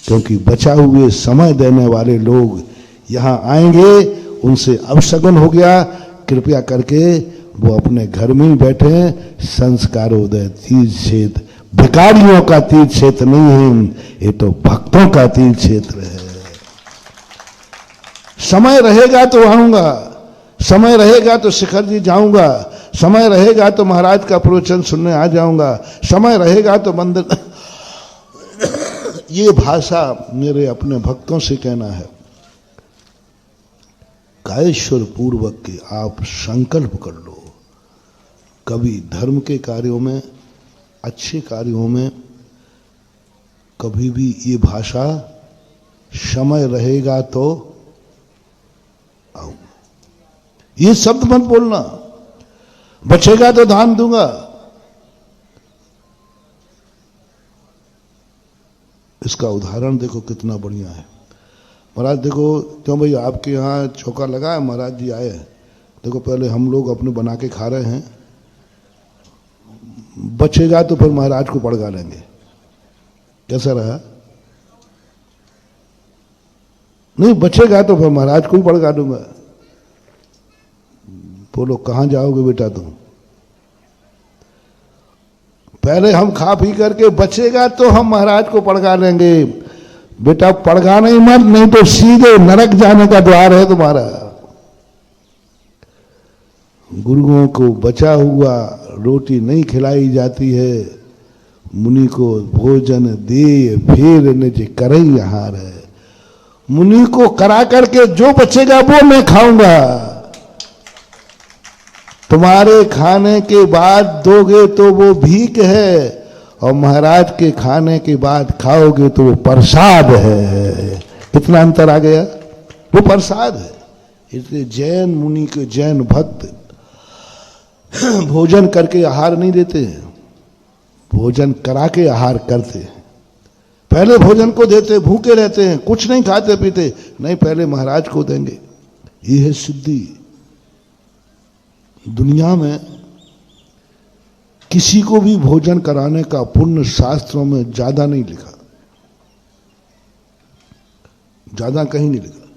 क्योंकि बचा हुए समय देने वाले लोग यहाँ आएंगे, उनसे अवशगुन हो गया। कृपया करके वो अपने घर में ही बैठे। संस्कारोदय तीर्थ क्षेत्र भिखारियों का तीर्थ क्षेत्र नहीं है, ये तो भक्तों का तीर्थ क्षेत्र है। समय रहेगा तो आऊंगा, समय रहेगा तो शिखर जी जाऊंगा, समय रहेगा तो महाराज का प्रवचन सुनने आ जाऊंगा, समय रहेगा तो मंदिर। ये भाषा मेरे अपने भक्तों से कहना है। कायेश्वर पूर्वक के आप संकल्प कर लो, कभी धर्म के कार्यों में, अच्छे कार्यों में कभी भी ये भाषा समय रहेगा तो आऊंगा, ये शब्द मत बोलना। बचेगा तो दान दूंगा, इसका उदाहरण देखो कितना बढ़िया है। महाराज देखो, क्यों भाई आपके यहाँ चौका लगा है, महाराज जी आए हैं, देखो पहले हम लोग अपने बना के खा रहे हैं, बचेगा तो फिर महाराज को पड़गा लेंगे। कैसा रहा? नहीं बचेगा तो फिर महाराज को ही पड़गा दूंगा। बोलो कहां जाओगे बेटा तुम? पहले हम खा पी करके बचेगा तो हम महाराज को पड़गा लेंगे। बेटा पड़गा नहीं मत, नहीं तो सीधे नरक जाने का द्वार है तुम्हारा। गुरुओं को बचा हुआ रोटी नहीं खिलाई जाती है, मुनि को भोजन दे फिर निज करई आहार है। मुनि को करा करके जो बचेगा वो मैं खाऊंगा। तुम्हारे खाने के बाद दोगे तो वो भीख है, और महाराज के खाने के बाद खाओगे तो वो प्रसाद है। कितना अंतर आ गया? वो प्रसाद है। इसलिए जैन मुनि के जैन भक्त भोजन करके आहार नहीं देते हैं, भोजन करा के आहार करते हैं। पहले भोजन को देते, भूखे रहते हैं, कुछ नहीं खाते पीते, नहीं पहले महाराज को देंगे। ये है सिद्धि। दुनिया में किसी को भी भोजन कराने का पुण्य शास्त्रों में ज्यादा नहीं लिखा, ज्यादा कहीं नहीं लिखा।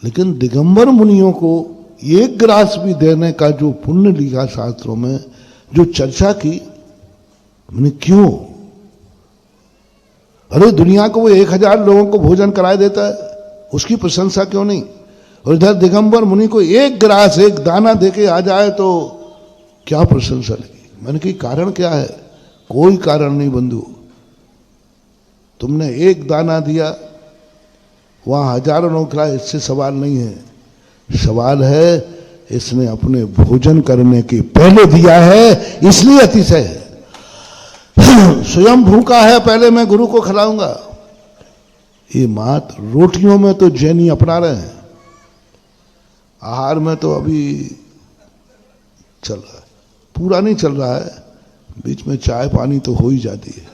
लेकिन दिगंबर मुनियों को एक ग्रास भी देने का जो पुण्य लिखा शास्त्रों में, जो चर्चा की, मैंने क्यों? अरे दुनिया को वो 1000 लोगों को भोजन कराए देता है, उसकी प्रशंसा क्यों नहीं? और इधर दिगंबर मुनि को एक ग्रास, एक दाना देके आ जाए तो क्या प्रशंसा लगी? मैंने कहा कारण क्या है? कोई कारण नहीं बंधु। तुमने एक दाना दिया, वहां हजारों लोग खिलाए, इससे सवाल नहीं है। सवाल है इसने अपने भोजन करने के पहले दिया है, इसलिए अतिशय है। स्वयं भूखा है, पहले मैं गुरु को खिलाऊंगा। ये मात्र रोटियों में तो जैनी अपना रहे हैं, आहार में तो अभी चल रहा है, पूरा नहीं चल रहा है, बीच में चाय पानी तो हो ही जाती है।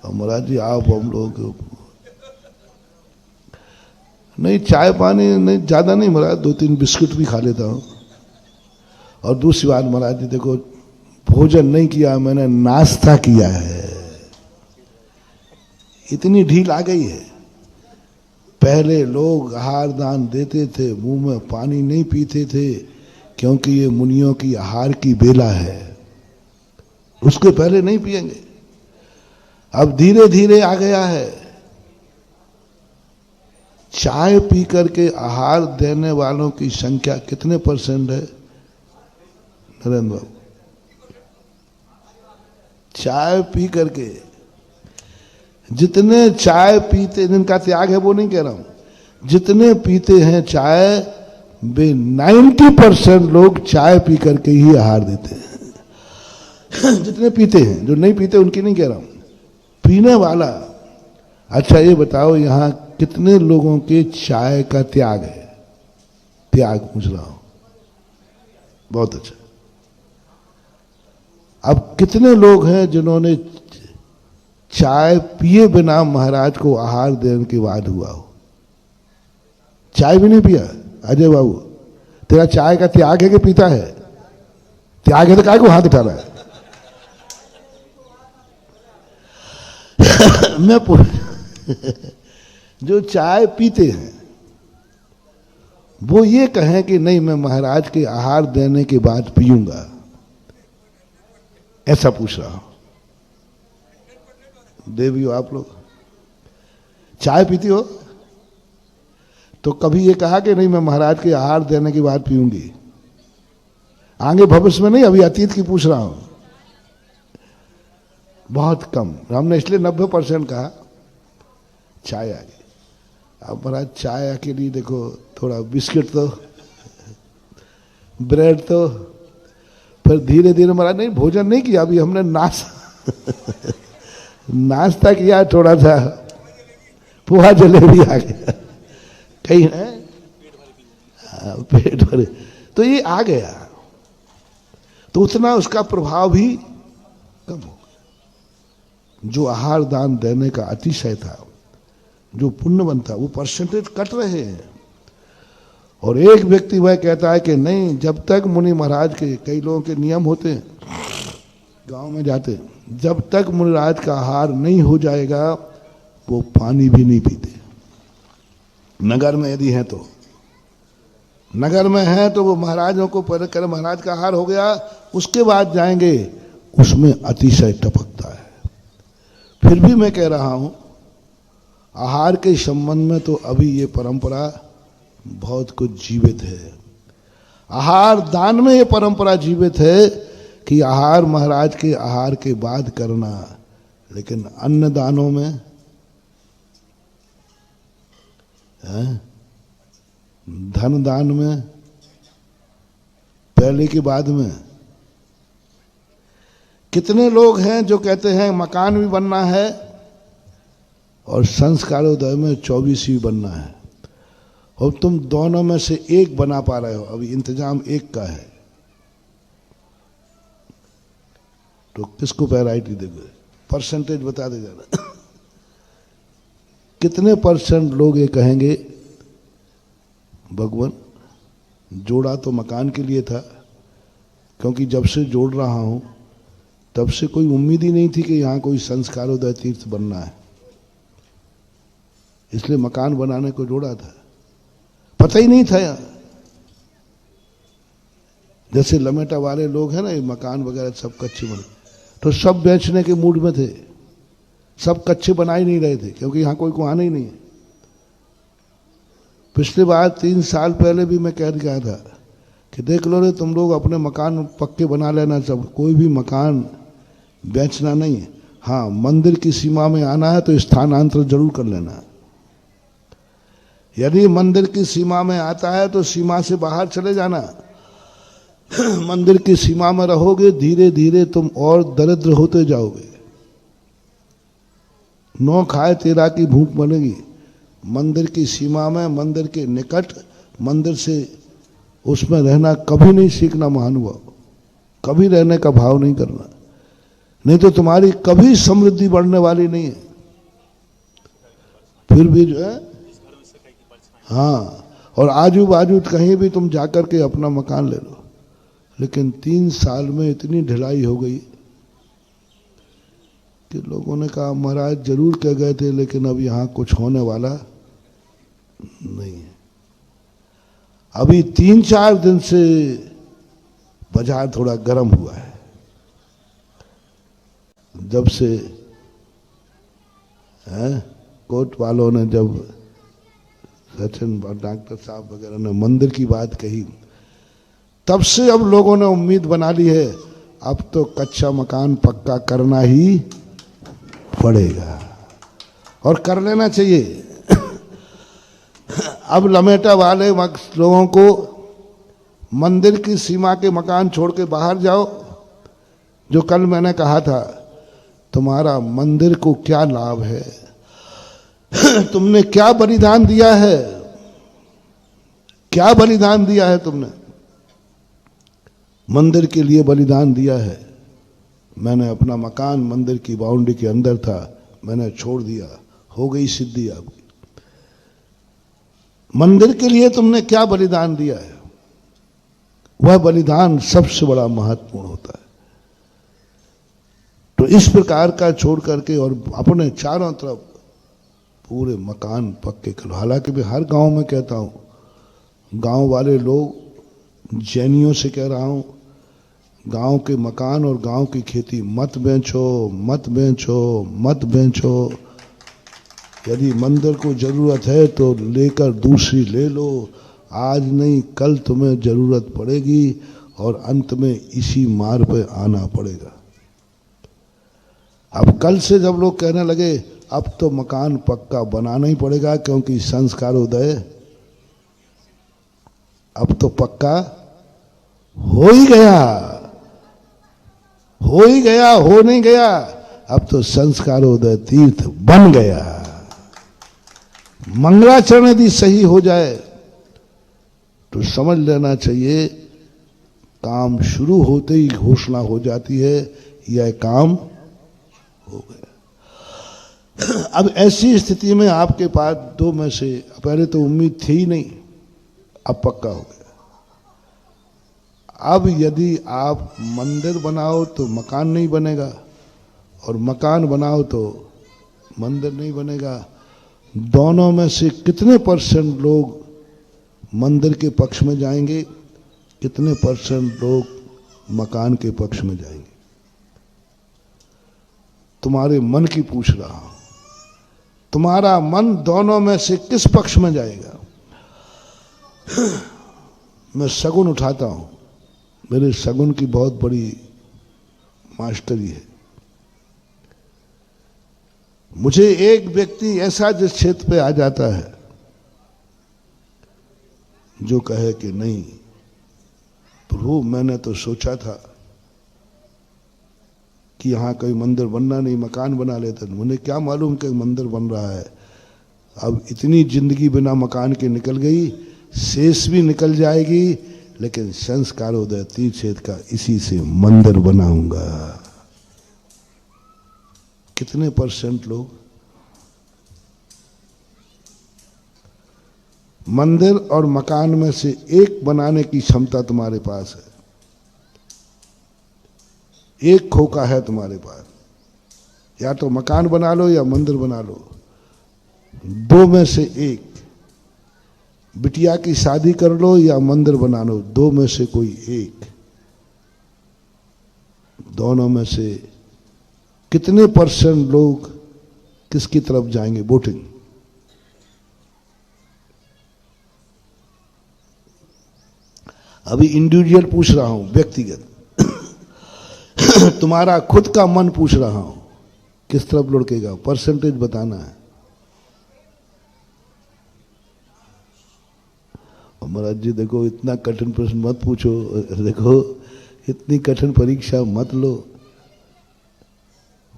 और महाराज जी आप हम लोग नहीं, चाय पानी नहीं, ज्यादा नहीं महाराज, 2-3 बिस्कुट भी खा लेता हूं। और दूसरी बात महाराज जी देखो, भोजन नहीं किया, मैंने नाश्ता किया है। इतनी ढील आ गई है। पहले लोग आहार दान देते थे, मुंह में पानी नहीं पीते थे, क्योंकि ये मुनियों की आहार की बेला है, उसके पहले नहीं पिएंगे। अब धीरे धीरे आ गया है। चाय पी करके आहार देने वालों की संख्या कितने % है नरेंद्र बाबू? चाय पी करके जितने चाय पीते, जिनका त्याग है वो नहीं कह रहा हूं, जितने पीते हैं चाय, वे 90% लोग चाय पी करके ही आहार देते हैं। जितने पीते हैं, जो नहीं पीते उनकी नहीं कह रहा हूं, पीने वाला। अच्छा ये बताओ, यहां कितने लोगों के चाय का त्याग है? त्याग पूछ रहा हूं। बहुत अच्छा। अब कितने लोग हैं जिन्होंने चाय पिए बिना महाराज को आहार देने के बाद हुआ हो? चाय भी नहीं पिया? अजय बाबू, तेरा चाय का त्याग है कि पीता है? त्याग है तो काय को हाथ उठा रहा है? मैं जो चाय पीते हैं वो ये कहें कि नहीं, मैं महाराज के आहार देने के बाद पीऊंगा, ऐसा पूछ रहा हूं। देवियों, आप लोग चाय पीती हो तो कभी ये कहा कि नहीं, मैं महाराज के आहार देने के बाद पीऊंगी? आगे भविष्य में नहीं, अभी अतीत की पूछ रहा हूं। बहुत कम। हमने इसलिए 90% कहा चाय आ गई। अब महाराज चाय के लिए देखो, थोड़ा बिस्किट तो, ब्रेड तो, फिर धीरे धीरे महाराज नहीं, भोजन नहीं किया, अभी हमने नाश्ता किया, थोड़ा सा पोहा जलेबी आ गया कहीं है, पेट भरे, तो ये आ गया, तो उतना उसका प्रभाव भी कम हो गया। जो आहार दान देने का अतिशय था, जो पुण्य बनता, वो परसेंटेज कट रहे हैं। और एक व्यक्ति वह कहता है कि नहीं, जब तक मुनि महाराज के, कई लोगों के नियम होते हैं, गांव में जाते, जब तक मुनि महाराज का आहार नहीं हो जाएगा वो पानी भी नहीं पीते। नगर में यदि है तो, नगर में है तो वो महाराजों को पहले कर, महाराज का आहार हो गया उसके बाद जाएंगे, उसमें अतिशय टपकता है। फिर भी मैं कह रहा हूं, आहार के संबंध में तो अभी ये परंपरा बहुत कुछ जीवित है। आहार दान में ये परंपरा जीवित है कि आहार महाराज के आहार के बाद करना, लेकिन अन्न दानों में धन दान में पहले के बाद में। कितने लोग हैं जो कहते हैं मकान भी बनना है और संस्कारोदय में 24वीं बनना है, और तुम दोनों में से एक बना पा रहे हो, अभी इंतजाम एक का है, तो किसको प्रायोरिटी दोगे? परसेंटेज बता दे जाना। कितने परसेंट लोग ये कहेंगे भगवान जोड़ा तो मकान के लिए था, क्योंकि जब से जोड़ रहा हूं तब से कोई उम्मीद ही नहीं थी कि यहां कोई संस्कारोदय तीर्थ बनना है, इसलिए मकान बनाने को जोड़ा था, पता ही नहीं था यार। जैसे लमेटा वाले लोग हैं ना, ये मकान वगैरह सब कच्चे बने, तो सब बेचने के मूड में थे, सब कच्चे बना ही नहीं रहे थे, क्योंकि यहां कोई को आना ही नहीं है। पिछली बार 3 साल पहले भी मैं कह गया था कि देख लो रे, तुम लोग अपने मकान पक्के बना लेना, सब, कोई भी मकान बेचना नहीं है। हाँ, मंदिर की सीमा में आना है तो स्थानांतर जरूर कर लेना। यदि मंदिर की सीमा में आता है तो सीमा से बाहर चले जाना। मंदिर की सीमा में रहोगे, धीरे धीरे तुम और दरिद्र होते जाओगे। नौ खाए तेरा की भूख बनेगी। मंदिर की सीमा में, मंदिर के निकट, मंदिर से उसमें रहना कभी नहीं सीखना महानुभाव, कभी रहने का भाव नहीं करना, नहीं तो तुम्हारी कभी समृद्धि बढ़ने वाली नहीं है। फिर भी जो है, हाँ, और आजू बाजू कहीं भी तुम जाकर के अपना मकान ले लो, लेकिन 3 साल में इतनी ढिलाई हो गई कि लोगों ने कहा महाराज जरूर कह गए थे, लेकिन अब यहां कुछ होने वाला नहीं है। अभी 3-4 दिन से बाजार थोड़ा गर्म हुआ है, जब से कोर्ट वालों ने, जब सचिन डॉक्टर साहब वगैरह ने मंदिर की बात कही, तब से अब लोगों ने उम्मीद बना ली है, अब तो कच्चा मकान पक्का करना ही पड़ेगा, और कर लेना चाहिए। अब लमेटा वाले लोगों को मंदिर की सीमा के मकान छोड़ के बाहर जाओ। जो कल मैंने कहा था, तुम्हारा मंदिर को क्या लाभ है, तुमने क्या बलिदान दिया है, क्या बलिदान दिया है तुमने? मंदिर के लिए बलिदान दिया है। मैंने अपना मकान मंदिर की बाउंड्री के अंदर था, मैंने छोड़ दिया, हो गई सिद्धि आपकी। मंदिर के लिए तुमने क्या बलिदान दिया है? वह बलिदान सबसे बड़ा महत्वपूर्ण होता है। तो इस प्रकार का छोड़ करके और अपने चारों तरफ पूरे मकान पक्के करो। हालांकि मैं हर गांव में कहता हूं, गांव वाले लोग, जैनियों से कह रहा हूं, गांव के मकान और गांव की खेती मत बेचो, मत बेचो, मत बेचो। यदि मंदिर को जरूरत है तो लेकर दूसरी ले लो, आज नहीं कल तुम्हें जरूरत पड़ेगी और अंत में इसी मार्ग पे आना पड़ेगा। अब कल से जब लोग कहने लगे अब तो मकान पक्का बनाना ही पड़ेगा क्योंकि संस्कारोदय अब तो पक्का हो ही गया, हो ही गया, हो नहीं गया, अब तो संस्कारोदय तीर्थ बन गया। मंगलाचरण यदि सही हो जाए तो समझ लेना चाहिए काम शुरू होते ही घोषणा हो जाती है, यह काम हो गया। अब ऐसी स्थिति में आपके पास दो में से, पहले तो उम्मीद थी ही नहीं, अब पक्का हो गया। अब यदि आप मंदिर बनाओ तो मकान नहीं बनेगा और मकान बनाओ तो मंदिर नहीं बनेगा। दोनों में से कितने परसेंट लोग मंदिर के पक्ष में जाएंगे, कितने परसेंट लोग मकान के पक्ष में जाएंगे? तुम्हारे मन की पूछ रहा हूं, तुम्हारा मन दोनों में से किस पक्ष में जाएगा? मैं शगुन उठाता हूं, मेरे शगुन की बहुत बड़ी मास्टरी है। मुझे एक व्यक्ति ऐसा जिस क्षेत्र पे आ जाता है जो कहे कि नहीं प्रभु, मैंने तो सोचा था कि यहां कोई मंदिर बनना नहीं, मकान बना लेते, मुझे क्या मालूम कि मंदिर बन रहा है। अब इतनी जिंदगी बिना मकान के निकल गई, शेष भी निकल जाएगी, लेकिन संस्कारोदय तीर्थ क्षेत्र का इसी से मंदिर बनाऊंगा। कितने परसेंट लोग? मंदिर और मकान में से एक बनाने की क्षमता तुम्हारे पास है, एक खोखा है तुम्हारे पास, या तो मकान बना लो या मंदिर बना लो, दो में से एक। बिटिया की शादी कर लो या मंदिर बना लो, दो में से कोई एक। दोनों में से कितने परसेंट लोग किसकी तरफ जाएंगे? वोटिंग। अभी इंडिविजुअल पूछ रहा हूं, व्यक्तिगत तुम्हारा खुद का मन पूछ रहा हूं, किस तरफ लुढ़केगा? परसेंटेज बताना है। महाराज जी देखो, इतना कठिन प्रश्न मत पूछो, देखो इतनी कठिन परीक्षा मत लो,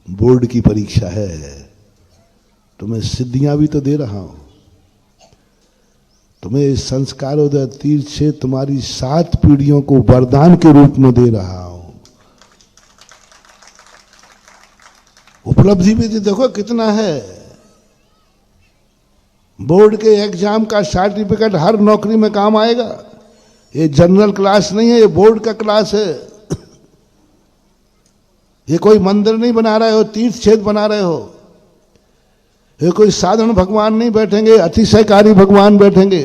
बोर्ड की परीक्षा है, तुम्हें सिद्धियां भी तो दे रहा हूं। तुम्हें संस्कारोदय तीर्थ से तुम्हारी 7 पीढ़ियों को वरदान के रूप में दे रहा हूं। उपलब्धि भी देखो कितना है। बोर्ड के एग्जाम का सर्टिफिकेट हर नौकरी में काम आएगा। ये जनरल क्लास नहीं है, ये बोर्ड का क्लास है। ये कोई मंदिर नहीं बना रहे हो, तीर्थ क्षेत्र बना रहे हो। ये कोई साधारण भगवान नहीं बैठेंगे, अतिशयकारी भगवान बैठेंगे।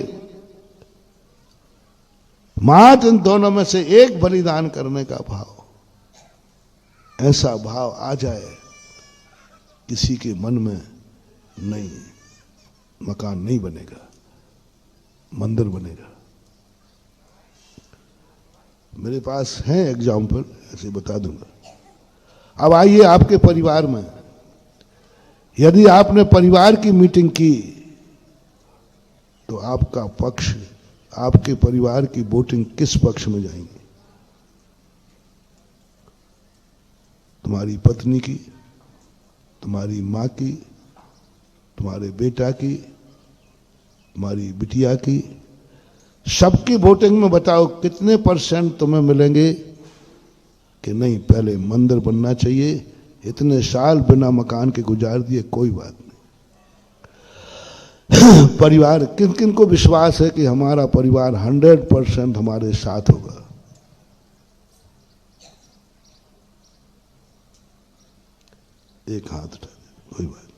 मात्र इन दोनों में से एक बलिदान करने का भाव, ऐसा भाव आ जाए किसी के मन में, नहीं मकान नहीं बनेगा, मंदिर बनेगा। मेरे पास है एग्जाम्पल, ऐसे बता दूंगा। अब आइए आपके परिवार में, यदि आपने परिवार की मीटिंग की तो आपका पक्ष, आपके परिवार की वोटिंग किस पक्ष में जाएंगे? तुम्हारी पत्नी की, तुम्हारी माँ की, तुम्हारे बेटा की, तुम्हारी बिटिया की, सबकी वोटिंग में बताओ कितने परसेंट तुम्हें मिलेंगे कि नहीं पहले मंदिर बनना चाहिए, इतने साल बिना मकान के गुजार दिए, कोई बात नहीं। परिवार, किन किन को विश्वास है कि हमारा परिवार 100% हमारे साथ होगा? एक हाथ उठा दे, कोई बात।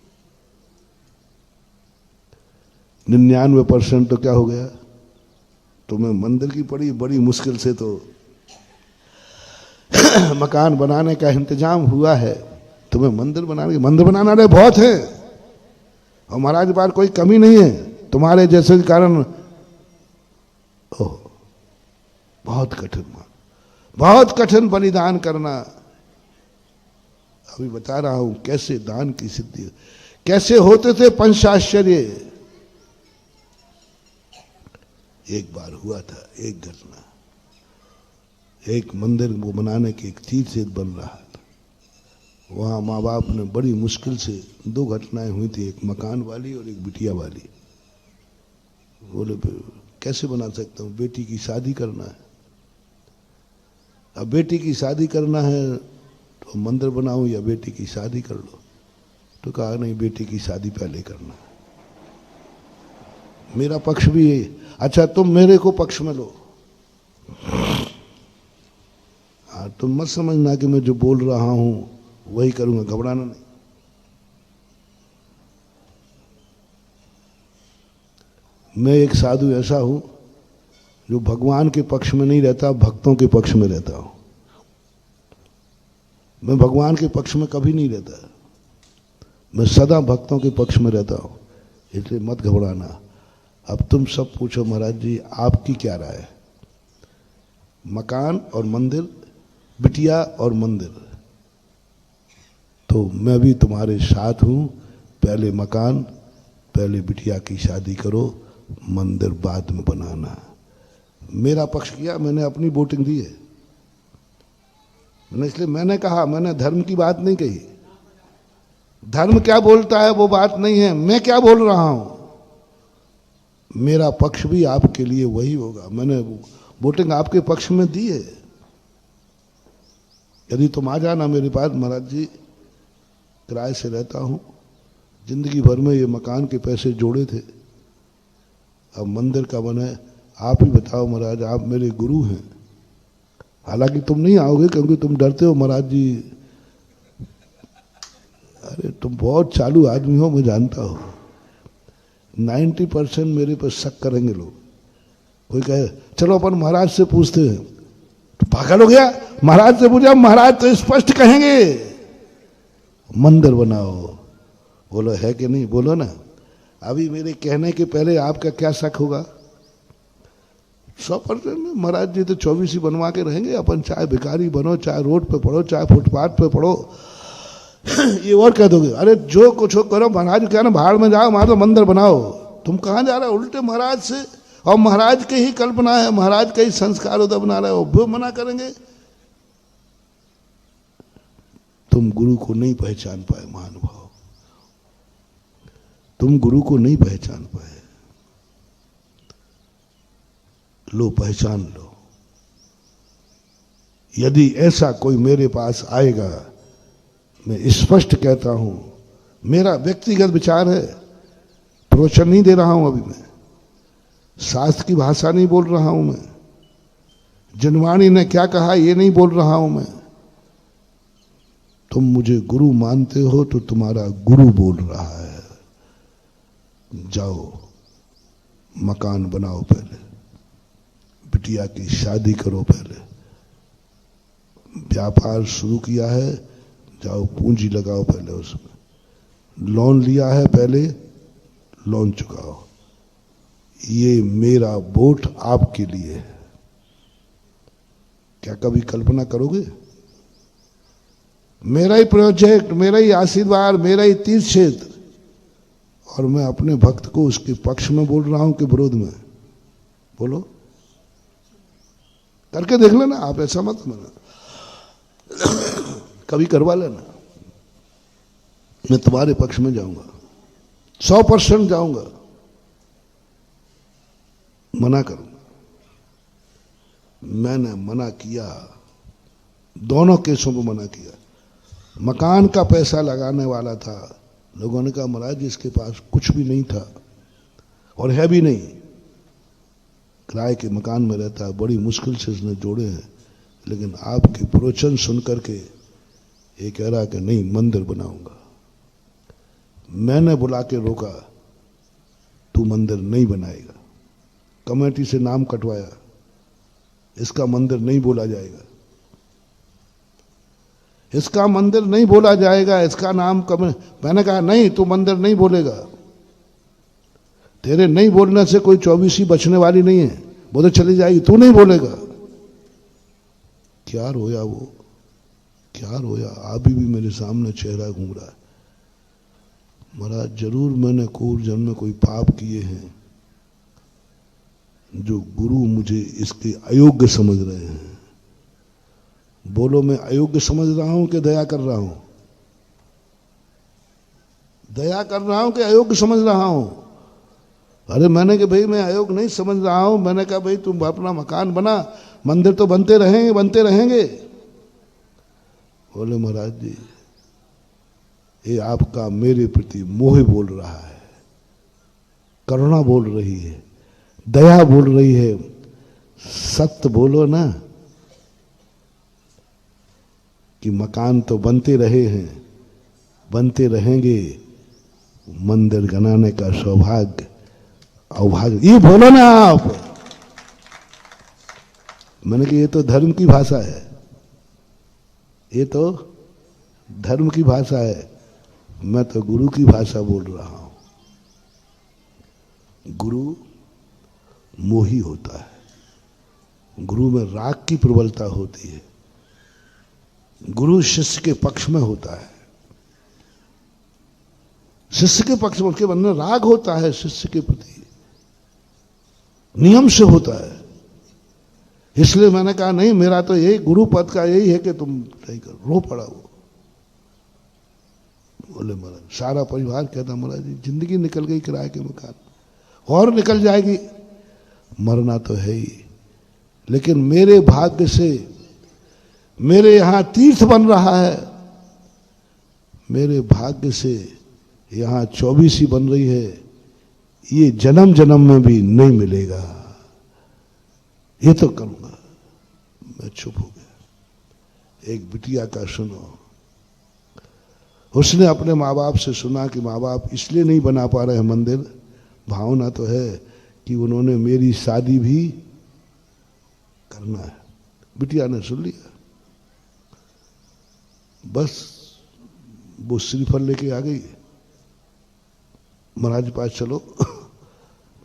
99% तो क्या हो गया? तुम्हें मंदिर की पड़ी बड़ी मुश्किल से तो मकान बनाने का इंतजाम हुआ है, तुम्हें मंदिर बनाना रहे बहुत है, और महाराज बार कोई कमी नहीं है तुम्हारे जैसे के कारण। ओह बहुत कठिन बलिदान करना। अभी बता रहा हूं कैसे दान की सिद्धि, कैसे होते थे पंचाश्चर्य। एक बार हुआ था एक घटना, एक मंदिर वो बनाने की एक तीर्थ से बन रहा था, वहाँ माँ बाप ने बड़ी मुश्किल से, 2 घटनाएं हुई थी, एक मकान वाली और एक बिटिया वाली। बोले कैसे बना सकता हूँ, बेटी की शादी करना है। अब बेटी की शादी करना है तो मंदिर बनाऊं या बेटी की शादी कर लो? तो कहा नहीं, बेटी की शादी पहले करना। मेरा पक्ष भी है, अच्छा तुम मेरे को पक्ष में लो। हाँ, तुम मत समझना कि मैं जो बोल रहा हूं वही करूंगा, घबराना नहीं। मैं एक साधु ऐसा हूं जो भगवान के पक्ष में नहीं रहता, भक्तों के पक्ष में रहता हूं। मैं भगवान के पक्ष में कभी नहीं रहता, मैं सदा भक्तों के पक्ष में रहता हूं, इसलिए मत घबराना। अब तुम सब पूछो महाराज जी आपकी क्या राय है? मकान और मंदिर, बिटिया और मंदिर। तो मैं भी तुम्हारे साथ हूं, पहले मकान, पहले बिटिया की शादी करो, मंदिर बाद में बनाना। मेरा पक्ष किया, मैंने अपनी वोटिंग दी है, इसलिए मैंने कहा, मैंने धर्म की बात नहीं कही। धर्म क्या बोलता है वो बात नहीं है, मैं क्या बोल रहा हूं। मेरा पक्ष भी आपके लिए वही होगा, मैंने वोटिंग आपके पक्ष में दी है। यदि तुम आ जाना मेरे पास, महाराज जी किराए से रहता हूं, जिंदगी भर में ये मकान के पैसे जोड़े थे, अब मंदिर का बने, आप ही बताओ महाराज, आप मेरे गुरु हैं। हालांकि तुम नहीं आओगे क्योंकि तुम डरते हो महाराज जी, अरे तुम बहुत चालू आदमी हो, मैं जानता हूं। 90% मेरे पर शक करेंगे लोग। कोई कहे चलो अपन महाराज से पूछते हैं, तो पागल हो गया, महाराज से पूछा, महाराज तो स्पष्ट कहेंगे मंदिर बनाओ। बोलो है कि नहीं, बोलो ना। अभी मेरे कहने के पहले आपका क्या शक होगा? 100% महाराज जी तो 24 ही बनवा के रहेंगे, अपन चाहे भिखारी बनो, चाहे रोड पे पढ़ो, चाहे फुटपाथ पे पढ़ो। ये और कह दोगे अरे जो कुछ हो करो, महाराज क्या ना भाड़ में जाओ, वहां तो मंदिर बनाओ। तुम कहां जा रहे हो? उल्टे महाराज से, और महाराज के ही कल्पना है, महाराज के ही संस्कार उधर बना रहे हो, वो मना करेंगे। तुम गुरु को नहीं पहचान पाए महानुभाव, तुम गुरु को नहीं पहचान पाए। लो पहचान लो। यदि ऐसा कोई मेरे पास आएगा, मैं स्पष्ट कहता हूं, मेरा व्यक्तिगत विचार है, प्रवचन नहीं दे रहा हूं अभी मैं, शास्त्र की भाषा नहीं बोल रहा हूं मैं, जनवाणी ने क्या कहा ये नहीं बोल रहा हूं मैं। तुम मुझे गुरु मानते हो तो तुम्हारा गुरु बोल रहा है, जाओ मकान बनाओ, पहले बिटिया की शादी करो, पहले व्यापार शुरू किया है, जाओ पूंजी लगाओ पहले उसमें, लोन लिया है पहले लोन चुकाओ। ये मेरा वोट आपके लिए है। क्या कभी कल्पना करोगे? मेरा ही प्रोजेक्ट, मेरा ही आशीर्वाद, मेरा ही तीर्थ क्षेत्र, और मैं अपने भक्त को उसके पक्ष में बोल रहा हूं कि विरोध में? बोलो, करके देख लेना आप, ऐसा मत समझना, कभी करवा लेना। मैं तुम्हारे पक्ष में जाऊंगा, 100% जाऊंगा, मना करूंगा। मैंने मना किया, दोनों केसों में मना किया। मकान का पैसा लगाने वाला था, लोगों ने कहा महाराज जी इसके पास कुछ भी नहीं था और है भी नहीं, किराए के मकान में रहता है, बड़ी मुश्किल से इसने जोड़े हैं, लेकिन आपके प्रवचन सुन करके ये कह रहा कि नहीं मंदिर बनाऊंगा। मैंने बुला के रोका, तू मंदिर नहीं बनाएगा। कमेटी से नाम कटवाया, इसका मंदिर नहीं बोला जाएगा, इसका मंदिर नहीं बोला जाएगा, इसका नाम मैंने कहा नहीं तू मंदिर नहीं बोलेगा, तेरे नहीं बोलने से कोई 24 बचने वाली नहीं है, वो तो चली जाएगी, तू नहीं बोलेगा। क्या रोया वो, क्या रोया, अभी भी मेरे सामने चेहरा घूम रहा है। महाराज जरूर मैंने पूर्व जन्म में कोई पाप किए हैं जो गुरु मुझे इसके अयोग्य समझ रहे हैं। बोलो मैं अयोग्य समझ रहा हूं कि दया कर रहा हूं? दया कर रहा हूं कि अयोग्य समझ रहा हूं? अरे मैंने कि भाई मैं अयोग्य नहीं समझ रहा हूं, मैंने कहा भाई तुम अपना मकान बना, मंदिर तो बनते रहेंगे बनते रहेंगे। बोले महाराज जी ये आपका मेरे प्रति मोह बोल रहा है, करुणा बोल रही है, दया बोल रही है, सत्य बोलो ना कि मकान तो बनते रहे हैं, बनते रहेंगे, मंदिर बनाने का सौभाग्य अभाग्य ये बोलो ना आप। मैंने कहा ये तो धर्म की भाषा है, ये तो धर्म की भाषा है, मैं तो गुरु की भाषा बोल रहा हूं। गुरु मोही होता है, गुरु में राग की प्रबलता होती है, गुरु शिष्य के पक्ष में होता है, शिष्य के पक्ष में उसके मन में राग होता है, शिष्य के प्रति नियम से होता है। इसलिए मैंने कहा नहीं मेरा तो यही गुरु पद का यही है कि तुम नहीं करो। रो पड़ा वो। बोले महाराज सारा परिवार कहता महाराज जी जिंदगी निकल गई किराए के मकान, और निकल जाएगी, मरना तो है ही, लेकिन मेरे भाग्य से मेरे यहां तीर्थ बन रहा है, मेरे भाग्य से यहां 24 बन रही है, ये जन्म जन्म में भी नहीं मिलेगा, ये तो करूंगा। मैं चुप हो गया। एक बिटिया का सुनो, उसने अपने माँ बाप से सुना कि माँ बाप इसलिए नहीं बना पा रहे हैं मंदिर, भावना तो है कि उन्होंने मेरी शादी भी करना है। बिटिया ने सुन लिया, बस वो श्रीफल लेके आ गई, महाराज पास चलो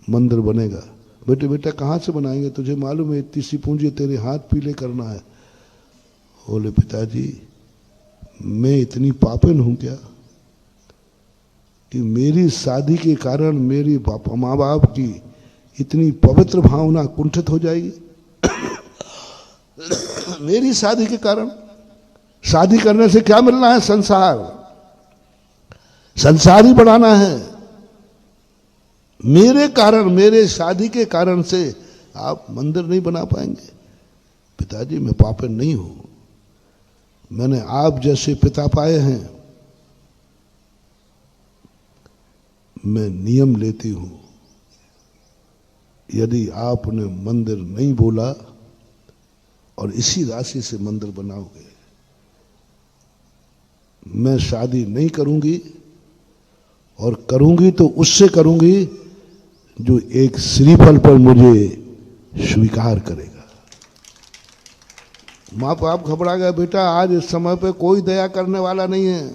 मंदिर बनेगा। बेटे बेटा कहाँ से बनाएंगे, तुझे मालूम है इतनी सी पूंजी तेरे हाथ पीले करना है। बोले पिताजी मैं इतनी पापिन हूं क्या कि मेरी शादी के कारण मेरी माँ बाप की इतनी पवित्र भावना कुंठित हो जाएगी? मेरी शादी के कारण, शादी करने से क्या मिलना है? संसार, संसार ही बढ़ाना है। मेरे कारण, मेरे शादी के कारण से आप मंदिर नहीं बना पाएंगे। पिताजी मैं पापिन नहीं हूं, मैंने आप जैसे पिता पाए हैं, मैं नियम लेती हूं, यदि आपने मंदिर नहीं बोला और इसी राशि से मंदिर बनाओगे, मैं शादी नहीं करूंगी, और करूंगी तो उससे करूंगी जो एक श्रीफल पर मुझे स्वीकार करेगा। माँ बाप घबरा गया, बेटा आज इस समय पे कोई दया करने वाला नहीं है,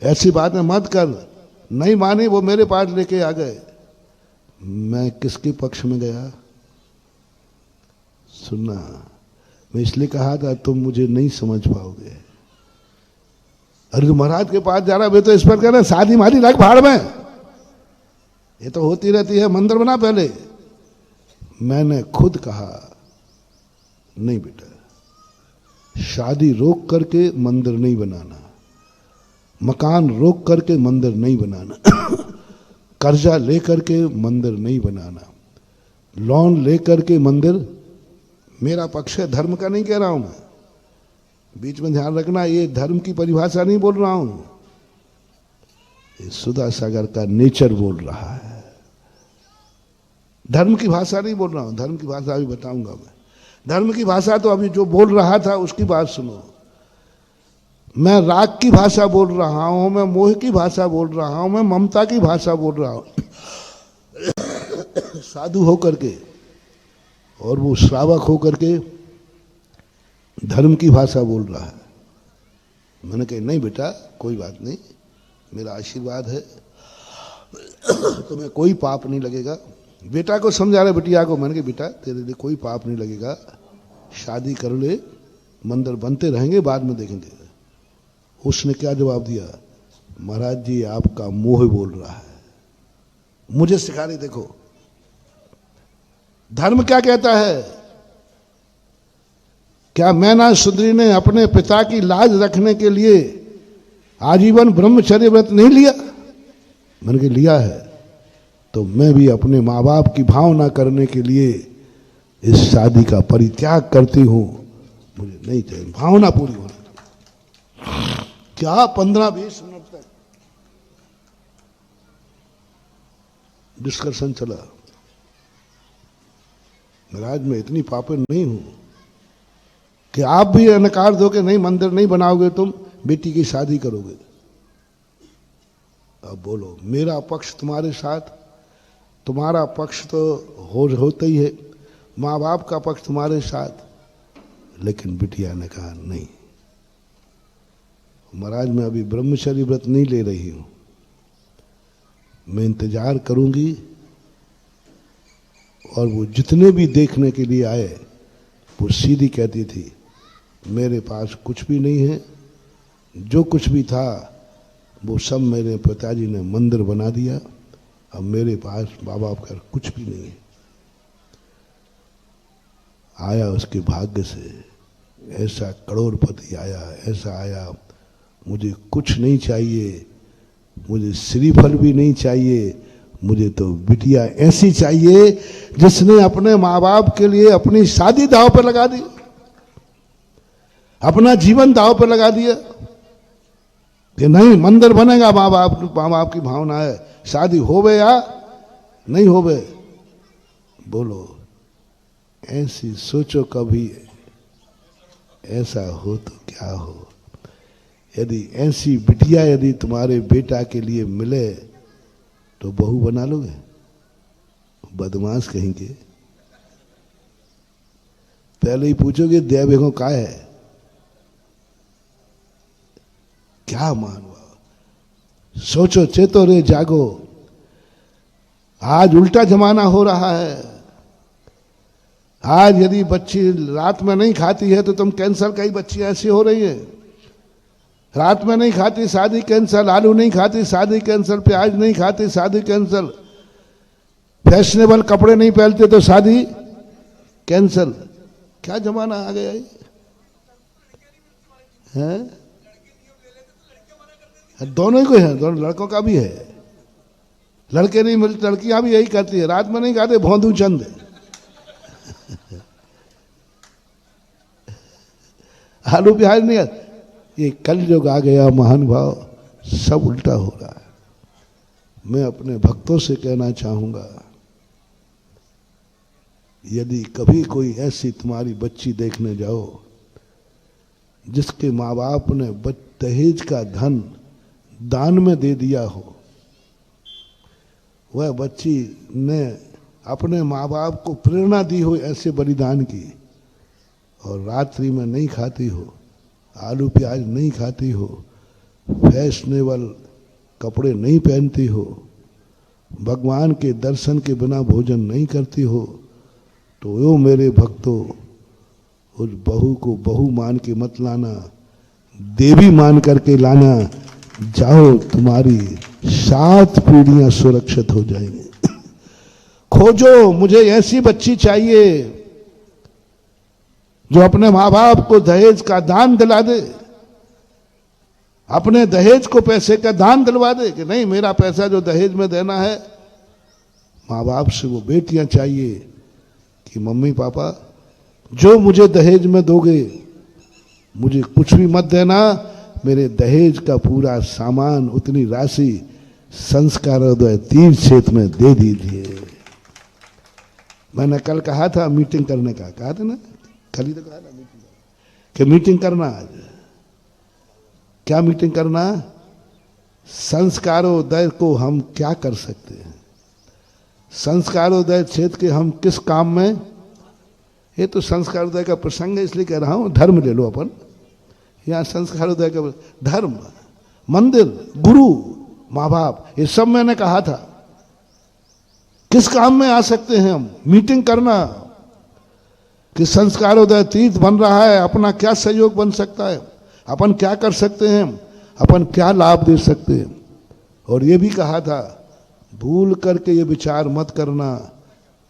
ऐसी बातें मत कर। नहीं मानी, वो मेरे पास लेके आ गए। मैं किसके पक्ष में गया? सुनना, मैं इसलिए कहा था तुम मुझे नहीं समझ पाओगे। अरे तो महाराज के पास जा रहा है, तो इस पर कहना शादी मारी रख भाड़ में, ये तो होती रहती है, मंदिर बना पहले। मैंने खुद कहा नहीं बेटा, शादी रोक करके मंदिर नहीं बनाना, मकान रोक करके मंदिर नहीं बनाना, कर्जा ले करके मंदिर नहीं बनाना, लोन ले करके मंदिर मेरा पक्ष है, धर्म का नहीं कह रहा हूं मैं, बीच में ध्यान रखना, ये धर्म की परिभाषा नहीं बोल रहा हूं, ये सुधा सागर का नेचर बोल रहा है। धर्म की भाषा नहीं बोल रहा हूं, धर्म की भाषा अभी बताऊंगा मैं। धर्म की भाषा तो अभी जो बोल रहा था उसकी बात सुनो। मैं राग की भाषा बोल रहा हूं, मैं मोह की भाषा बोल रहा हूं, मैं ममता की भाषा बोल रहा हूं साधु होकर के, और वो श्रावक होकर के धर्म की भाषा बोल रहा है। मैंने कहा नहीं बेटा कोई बात नहीं, मेरा आशीर्वाद है, तुम्हें कोई पाप नहीं लगेगा। बेटा को समझा रहे बिटिया को, मैंने कहा बेटा तेरे लिए कोई पाप नहीं लगेगा, शादी कर ले, मंदिर बनते रहेंगे, बाद में देखेंगे। उसने क्या जवाब दिया, महाराज जी आपका मोह बोल रहा है। मुझे सिखा रही, देखो धर्म क्या कहता है। क्या मैना सुंदरी ने अपने पिता की लाज रखने के लिए आजीवन ब्रह्मचर्य व्रत नहीं लिया? मैंने कहा लिया है, तो मैं भी अपने माँ बाप की भावना करने के लिए इस शादी का परित्याग करती हूं। मुझे नहीं चाहिए, भावना पूरी होनी। क्या 15-20 मिनट तक डिस्कशन चला। महाराज मैं इतनी पापड़ नहीं हूं कि आप भी इनकार दो कि नहीं मंदिर नहीं बनाओगे, तुम बेटी की शादी करोगे। अब बोलो, मेरा पक्ष तुम्हारे साथ, तुम्हारा पक्ष तो होता ही है, माँ बाप का पक्ष तुम्हारे साथ। लेकिन बिटिया ने कहा नहीं महाराज मैं अभी ब्रह्मचर्य व्रत नहीं ले रही हूं, मैं इंतजार करूंगी। और वो जितने भी देखने के लिए आए वो सीधी कहती थी मेरे पास कुछ भी नहीं है, जो कुछ भी था वो सब मेरे पिताजी ने मंदिर बना दिया, अब मेरे पास माँ बाप का कुछ भी नहीं है। आया उसके भाग्य से, ऐसा करोड़पति आया, ऐसा आया, मुझे कुछ नहीं चाहिए, मुझे श्रीफल भी नहीं चाहिए, मुझे तो बिटिया ऐसी चाहिए जिसने अपने माँ बाप के लिए अपनी शादी दांव पर लगा दी, अपना जीवन दांव पर लगा दिया कि नहीं मंदिर बनेगा, माँ बाप की भावना है, शादी होवे या नहीं होवे। बोलो ऐसी सोचो कभी, ऐसा हो तो क्या हो। यदि ऐसी बिटिया यदि तुम्हारे बेटा के लिए मिले तो बहू बना लोगे? बदमाश कहेंगे, पहले ही पूछोगे देवेगो का है, क्या मानवा। सोचो चेतो रे जागो, आज उल्टा जमाना हो रहा है। आज यदि बच्ची रात में नहीं खाती है तो तुम कैंसर, कई बच्ची ऐसी हो रही है, रात में नहीं खाती शादी कैंसर, आलू नहीं खाती शादी कैंसर, प्याज नहीं खाती शादी कैंसर, फैशनेबल कपड़े नहीं पहनते तो शादी कैंसर। क्या जमाना आ गया है? दोनों ही को है, दोनों लड़कों का भी है, लड़के नहीं मिलते, लड़कियां भी यही करती है, रात में नहीं खाते भौंदू चंद। आलू प्याज नहीं, ये कलयुग आ गया महान भाव, सब उल्टा हो रहा है। मैं अपने भक्तों से कहना चाहूंगा, यदि कभी कोई ऐसी तुम्हारी बच्ची देखने जाओ जिसके माँ बाप ने दहेज का धन दान में दे दिया हो, वह बच्ची ने अपने माँ बाप को प्रेरणा दी हो ऐसे बलिदान की, और रात्रि में नहीं खाती हो, आलू प्याज नहीं खाती हो, फैशनेबल कपड़े नहीं पहनती हो, भगवान के दर्शन के बिना भोजन नहीं करती हो, तो यो मेरे भक्तों उस बहू को बहू मान के मत लाना, देवी मान करके लाना। जाओ, तुम्हारी 7 पीढ़ियां सुरक्षित हो जाएंगी। खोजो, मुझे ऐसी बच्ची चाहिए जो अपने माँ बाप को दहेज का दान दिला दे, अपने दहेज को पैसे का दान दिलवा दे कि नहीं मेरा पैसा जो दहेज में देना है, माँ बाप से वो बेटियां चाहिए कि मम्मी पापा जो मुझे दहेज में दोगे, मुझे कुछ भी मत देना, मेरे दहेज का पूरा सामान, उतनी राशि संस्कारोदय तीर्थ क्षेत्र में दे दीजिए। मैंने कल कहा था मीटिंग करने का, कहा था ना, कल ही तो कहा था कि मीटिंग करना। आज क्या मीटिंग करना? संस्कारोदय को हम क्या कर सकते हैं, संस्कारोदय क्षेत्र के हम किस काम में। ये तो संस्कारोदय का प्रसंग है इसलिए कह रहा हूं, धर्म ले लो अपन। यहाँ संस्कारोदय का धर्म, मंदिर, गुरु, माँ बाप, ये सब मैंने कहा था। किस काम में आ सकते हैं हम? मीटिंग करना कि संस्कारोदय तीर्थ बन रहा है, अपना क्या सहयोग बन सकता है, अपन क्या कर सकते हैं, अपन क्या लाभ दे सकते हैं। और ये भी कहा था, भूल करके ये विचार मत करना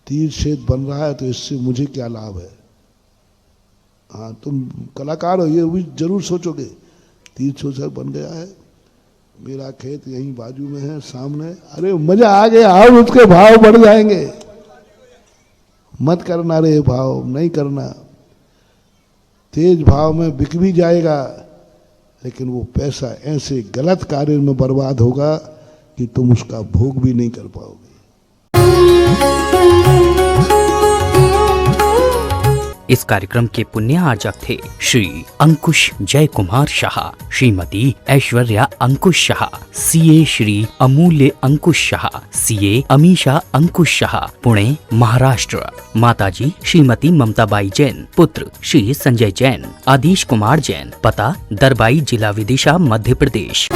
तीर्थ क्षेत्र बन रहा है तो इससे मुझे क्या लाभ है। हाँ, तुम कलाकार हो, ये भी जरूर सोचोगे, तीर्थ क्षेत्र बन गया है, मेरा खेत यहीं बाजू में है सामने, अरे मजा आ गया, और उसके भाव बढ़ जाएंगे। मत करना रे भाव, नहीं करना। तेज भाव में बिक भी जाएगा, लेकिन वो पैसा ऐसे गलत कार्य में बर्बाद होगा कि तुम उसका भोग भी नहीं कर पाओगे। इस कार्यक्रम के पुण्य आर्जक थे श्री अंकुश जय कुमार शाह, श्रीमती ऐश्वर्या अंकुश शाह, सीए श्री अमूल्य अंकुश शाह, सीए अमीशा अंकुश शाह, पुणे महाराष्ट्र। माताजी श्रीमती ममताबाई जैन, पुत्र श्री संजय जैन, आदिश कुमार जैन, पता दरबाई, जिला विदिशा, मध्य प्रदेश।